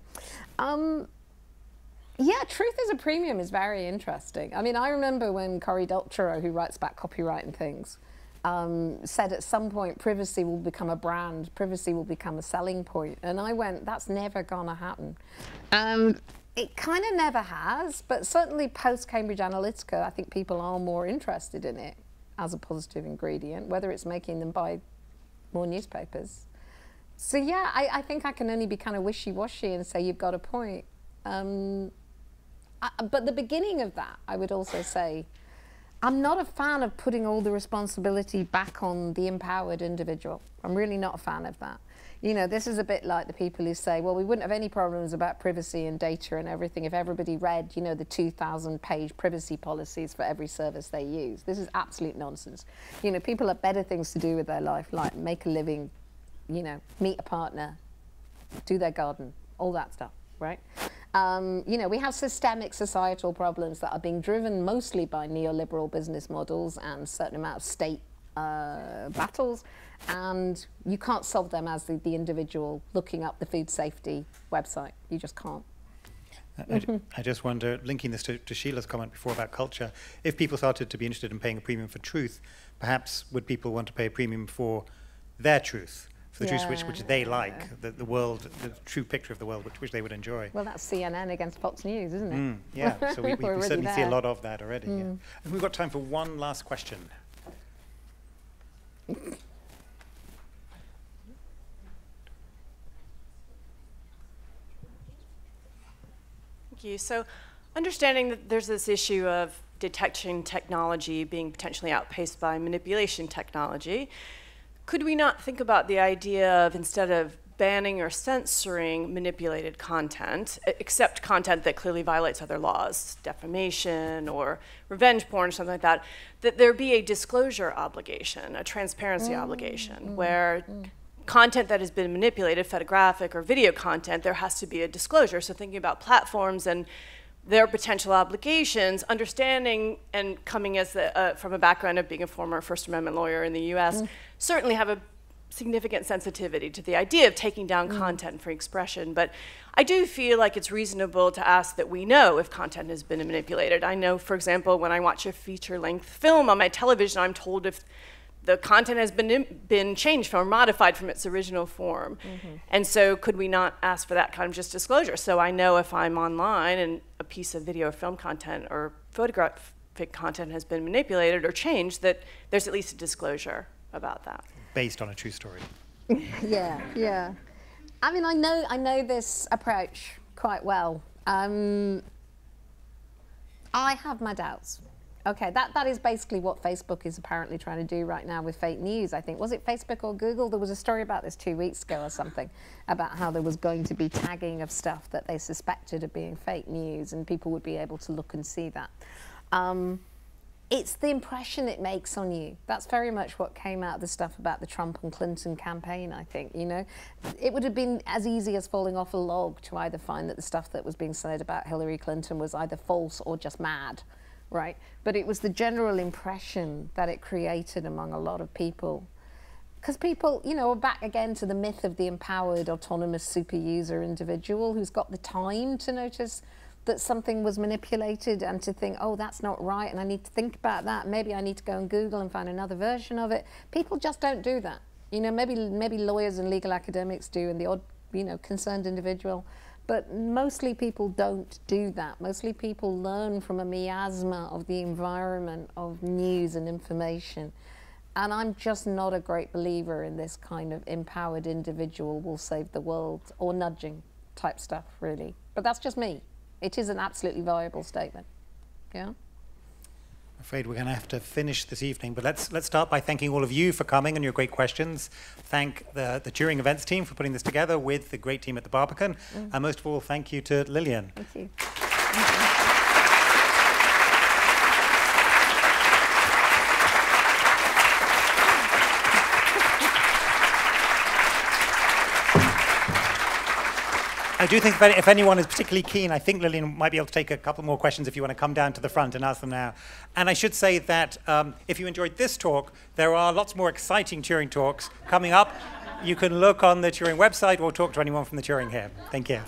Yeah, truth is a premium is very interesting. I mean, I remember when Cory Doctorow, who writes about copyright and things, said at some point privacy will become a brand, privacy will become a selling point. And I went, that's never gonna happen. It kind of never has, but certainly post-Cambridge Analytica, I think people are more interested in it as a positive ingredient, whether it's making them buy more newspapers. So yeah, I think I can only be kind of wishy-washy and say you've got a point. But the beginning of that, I would also say, I'm not a fan of putting all the responsibility back on the empowered individual. I'm really not a fan of that. You know, this is a bit like the people who say, well, we wouldn't have any problems about privacy and data and everything if everybody read, you know, the 2,000-page privacy policies for every service they use. This is absolute nonsense. You know, people have better things to do with their life, like make a living, you know, meet a partner, do their garden, all that stuff, right? You know, we have systemic societal problems that are being driven mostly by neoliberal business models and a certain amount of state battles, and you can't solve them as the individual looking up the food safety website. You just can't. I just wonder, linking this to Sheila's comment before about culture, if people started to be interested in paying a premium for truth, perhaps would people want to pay a premium for their truth? The truth which they like, the world, the true picture of the world which they would enjoy. Well, that's CNN against Fox News, isn't it? Yeah, so we certainly see a lot of that already. Yeah. And we've got time for one last question. Thank you. So, understanding that there's this issue of detection technology being potentially outpaced by manipulation technology, could we not think about the idea of, instead of banning or censoring manipulated content, except content that clearly violates other laws, defamation or revenge porn or something like that, that there be a disclosure obligation, a transparency obligation, where content that has been manipulated, photographic or video content, there has to be a disclosure. So thinking about platforms and their potential obligations, understanding and coming as from a background of being a former First Amendment lawyer in the US, certainly have a significant sensitivity to the idea of taking down content and free expression. But I do feel like it's reasonable to ask that we know if content has been manipulated. I know, for example, when I watch a feature-length film on my television, I'm told if the content has been changed or modified from its original form. And so could we not ask for that kind of just disclosure? So I know if I'm online and a piece of video or film content or photographic content has been manipulated or changed, that there's at least a disclosure about that. Based on a true story. Yeah. I mean, I know this approach quite well. I have my doubts. Okay, that is basically what Facebook is apparently trying to do right now with fake news, I think. Was it Facebook or Google? There was a story about this 2 weeks ago or something, about how there was going to be tagging of stuff that they suspected of being fake news, and people would be able to look and see that. It's the impression it makes on you. That's very much what came out of the stuff about the Trump and Clinton campaign, I think, you know. It would have been as easy as falling off a log to either find that the stuff that was being said about Hillary Clinton was either false or just mad. Right, but it was the general impression that it created among a lot of people. Because people, you know, are back again to the myth of the empowered, autonomous super user individual who's got the time to notice that something was manipulated and to think, oh, that's not right, and I need to think about that. Maybe I need to go on Google and find another version of it. People just don't do that. You know, maybe lawyers and legal academics do, and the odd, you know, concerned individual. But mostly people don't do that. Mostly people learn from a miasma of the environment of news and information. And I'm just not a great believer in this kind of empowered individual will save the world or nudging type stuff, really. But that's just me. It is an absolutely viable statement. Yeah? I'm afraid we're going to have to finish this evening, but let's start by thanking all of you for coming and your great questions. Thank the Turing Events team for putting this together with the great team at the Barbican. And most of all, thank you to Lillian. Thank you. I do think that if anyone is particularly keen, I think Lillian might be able to take a couple more questions if you want to come down to the front and ask them now. And I should say that if you enjoyed this talk, there are lots more exciting Turing talks coming up. You can look on the Turing website or talk to anyone from the Turing here. Thank you.